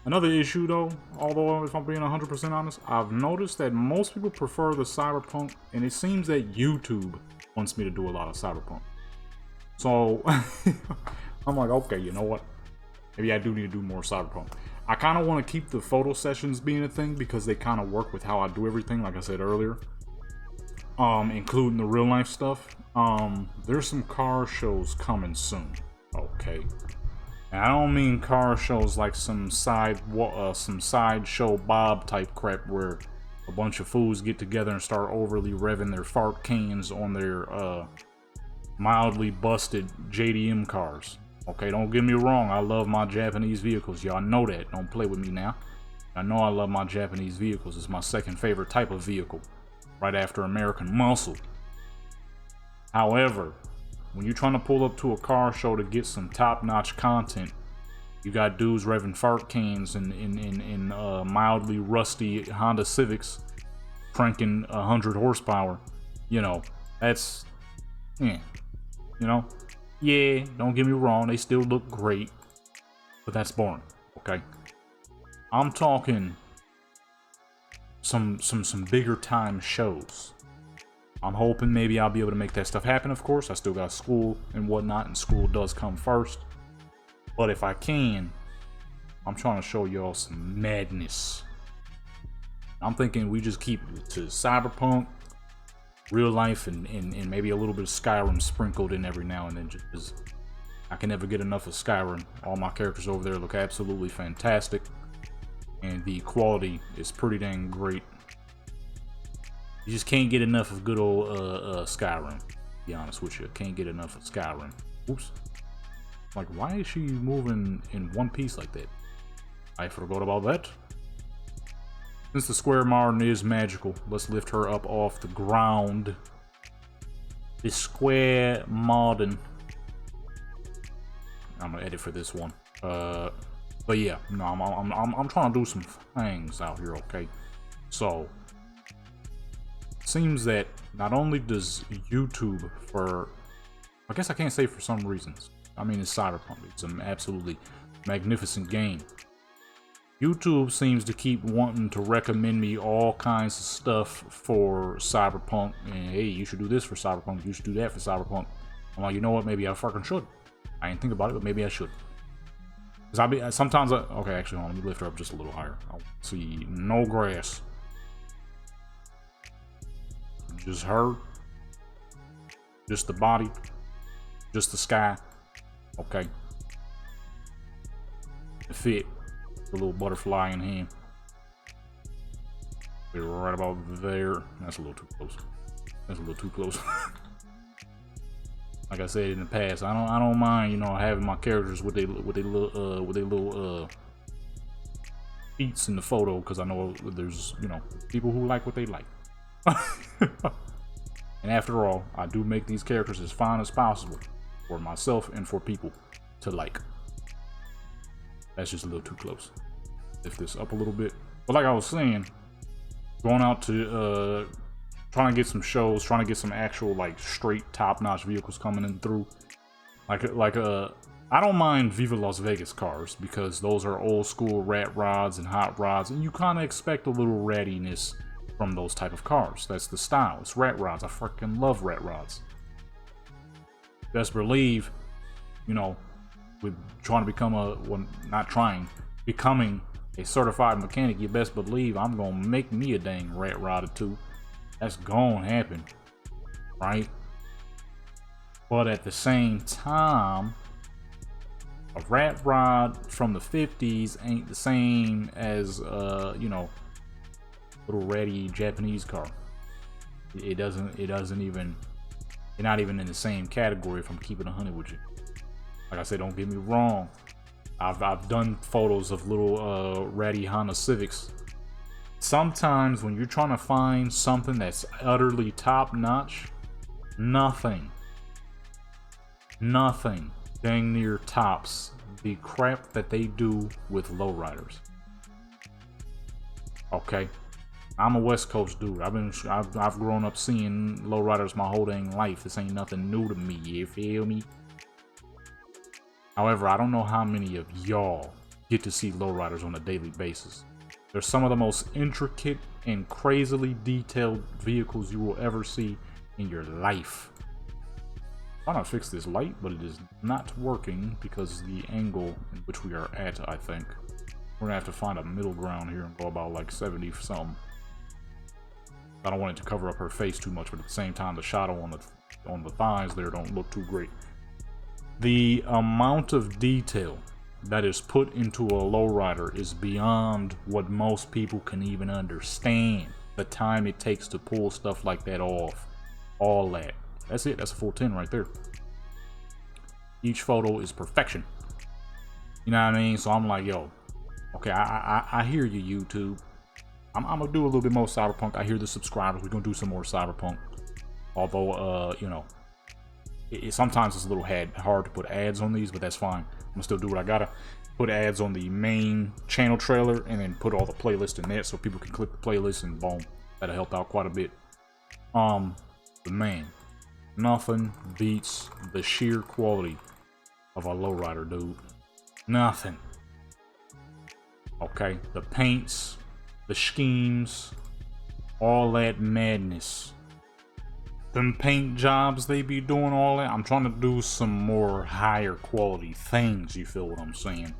Another issue though, although if I'm being 100% honest, I've noticed that most people prefer the Cyberpunk, and it seems that YouTube wants me to do a lot of Cyberpunk. So I'm like, okay, you know what? Maybe I do need to do more Cyberpunk. I kind of want to keep the photo sessions being a thing because they kind of work with how I do everything, like I said earlier. Including the real life stuff. There's some car shows coming soon. Okay. And I don't mean car shows like some sideshow Bob type crap where a bunch of fools get together and start overly revving their fart cans on their mildly busted JDM cars. Okay, don't get me wrong, I love my Japanese vehicles. Y'all know that. Don't play with me now. I know I love my Japanese vehicles. It's my second favorite type of vehicle, right after American Muscle. However, when you're trying to pull up to a car show to get some top-notch content, you got dudes revving fart cans in mildly rusty Honda Civics, cranking 100 horsepower. You know, that's, yeah, you know, yeah, don't get me wrong, they still look great, but that's boring, okay? I'm talking some bigger time shows. I'm hoping maybe I'll be able to make that stuff happen, of course. I still got school and whatnot, and school does come first. But if I can, I'm trying to show y'all some madness. I'm thinking we just keep it to Cyberpunk, real life, and maybe a little bit of Skyrim sprinkled in every now and then. Just I can never get enough of Skyrim. All my characters over there look absolutely fantastic, and the quality is pretty dang great. You just can't get enough of good old Skyrim. To be honest with you, can't get enough of Skyrim. Oops. Like, why is she moving in one piece like that? I forgot about that. Since the Square Martin is magical, let's lift her up off the ground. The Square Martin. I'm gonna edit for this one. But yeah, no, I'm trying to do some things out here, okay? So, seems that not only does YouTube, for I guess I can't say for some reasons. I mean, it's Cyberpunk. It's an absolutely magnificent game. YouTube seems to keep wanting to recommend me all kinds of stuff for Cyberpunk. And hey, you should do this for Cyberpunk. You should do that for Cyberpunk. I'm like, you know what? Maybe I fucking should. I didn't think about it, but maybe I should. Cause okay, actually, hold on, let me lift her up just a little higher. I'll see no grass. Just her. Just the body. Just the sky. Okay. The fit. The little butterfly in hand. They're right about there. That's a little too close. That's a little too close. Like I said in the past, I don't mind, you know, having my characters with their little feats in the photo, because I know there's, you know, people who like what they like. And after all, I do make these characters as fine as possible for myself and for people to like. That's just a little too close. Lift this up a little bit. But like I was saying, going out to trying to get some shows, trying to get some actual like straight top-notch vehicles coming in through. I don't mind Viva Las Vegas cars, because those are old school rat rods and hot rods, and you kind of expect a little rattiness from those type of cars. That's the style. It's rat rods. I freaking love rat rods. Best believe, you know, with trying to become becoming a certified mechanic, you best believe I'm gonna make me a dang rat rod or two. That's gonna happen, right? But at the same time, a rat rod from the 50s ain't the same as you know, little ratty Japanese car. It doesn't even, you're not even in the same category, if I'm keeping 100 with you. Like I said, don't get me wrong. I've done photos of little ratty Honda Civics. Sometimes when you're trying to find something that's utterly top-notch, nothing dang near tops the crap that they do with lowriders. Okay, I'm a West Coast dude. I've grown up seeing lowriders my whole dang life. This ain't nothing new to me. You feel me? However, I don't know how many of y'all get to see lowriders on a daily basis. They're some of the most intricate and crazily detailed vehicles you will ever see in your life. I'm trying to fix this light, but it is not working because of the angle in which we are at, I think. We're gonna have to find a middle ground here and go about like 70 something. I don't want it to cover up her face too much, but at the same time, the shadow on the thighs there don't look too great. The amount of detail that is put into a lowrider is beyond what most people can even understand. The time it takes to pull stuff like that off, all that. That's it. That's a full 10 right there. Each photo is perfection. You know what I mean? So I'm like, yo, okay, I hear you, YouTube. I'm gonna do a little bit more Cyberpunk. I hear the subscribers. We're gonna do some more Cyberpunk. Although, you know, Sometimes it's a little hard to put ads on these, but that's fine. I'm gonna still do what I gotta. Put ads on the main channel trailer and then put all the playlists in there so people can click the playlist and boom. That'll help out quite a bit. But man, nothing beats the sheer quality of a lowrider, dude. Nothing. Okay, the paints, the schemes, all that madness. Them paint jobs they be doing, all that. I'm trying to do some more higher quality things, you feel what I'm saying?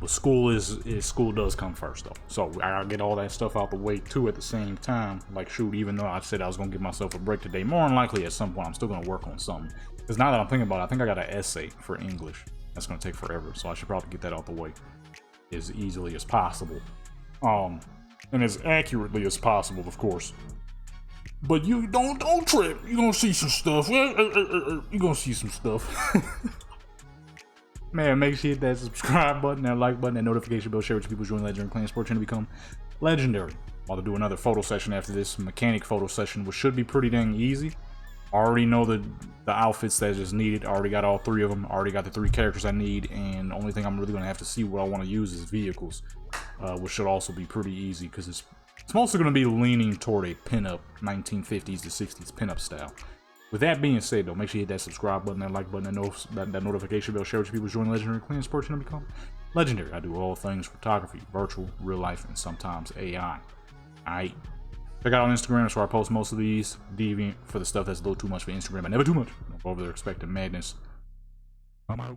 But school does come first though. So I gotta get all that stuff out the way too at the same time. Like shoot, even though I said I was gonna give myself a break today, more than likely at some point I'm still gonna work on something. Because now that I'm thinking about it, I think I got an essay for English. That's gonna take forever. So I should probably get that out the way as easily as possible. And as accurately as possible, of course. But you don't trip. You're gonna see some stuff. You're gonna see some stuff. Man, make sure you hit that subscribe button, that like button, that notification bell, share with your people, join Legendary Clan Sports Channel to become legendary. While to do another photo session after this mechanic photo session, which should be pretty dang easy. I already know the outfits that is needed. I already got all 3 of them. I already got the 3 characters I need, and the only thing I'm really gonna have to see what I want to use is vehicles, which should also be pretty easy because it's mostly gonna be leaning toward a pinup 1950s to 60s pinup style. With that being said, though, make sure you hit that subscribe button, that like button, that notification bell, share with your people, join Legendary Clan Sports Channel to become legendary. I do all things photography, virtual, real life, and sometimes AI. Alright. Check out on Instagram, that's where I post most of these. Deviant for the stuff that's a little too much for Instagram, but never too much. Don't go over there expecting madness. I'm out.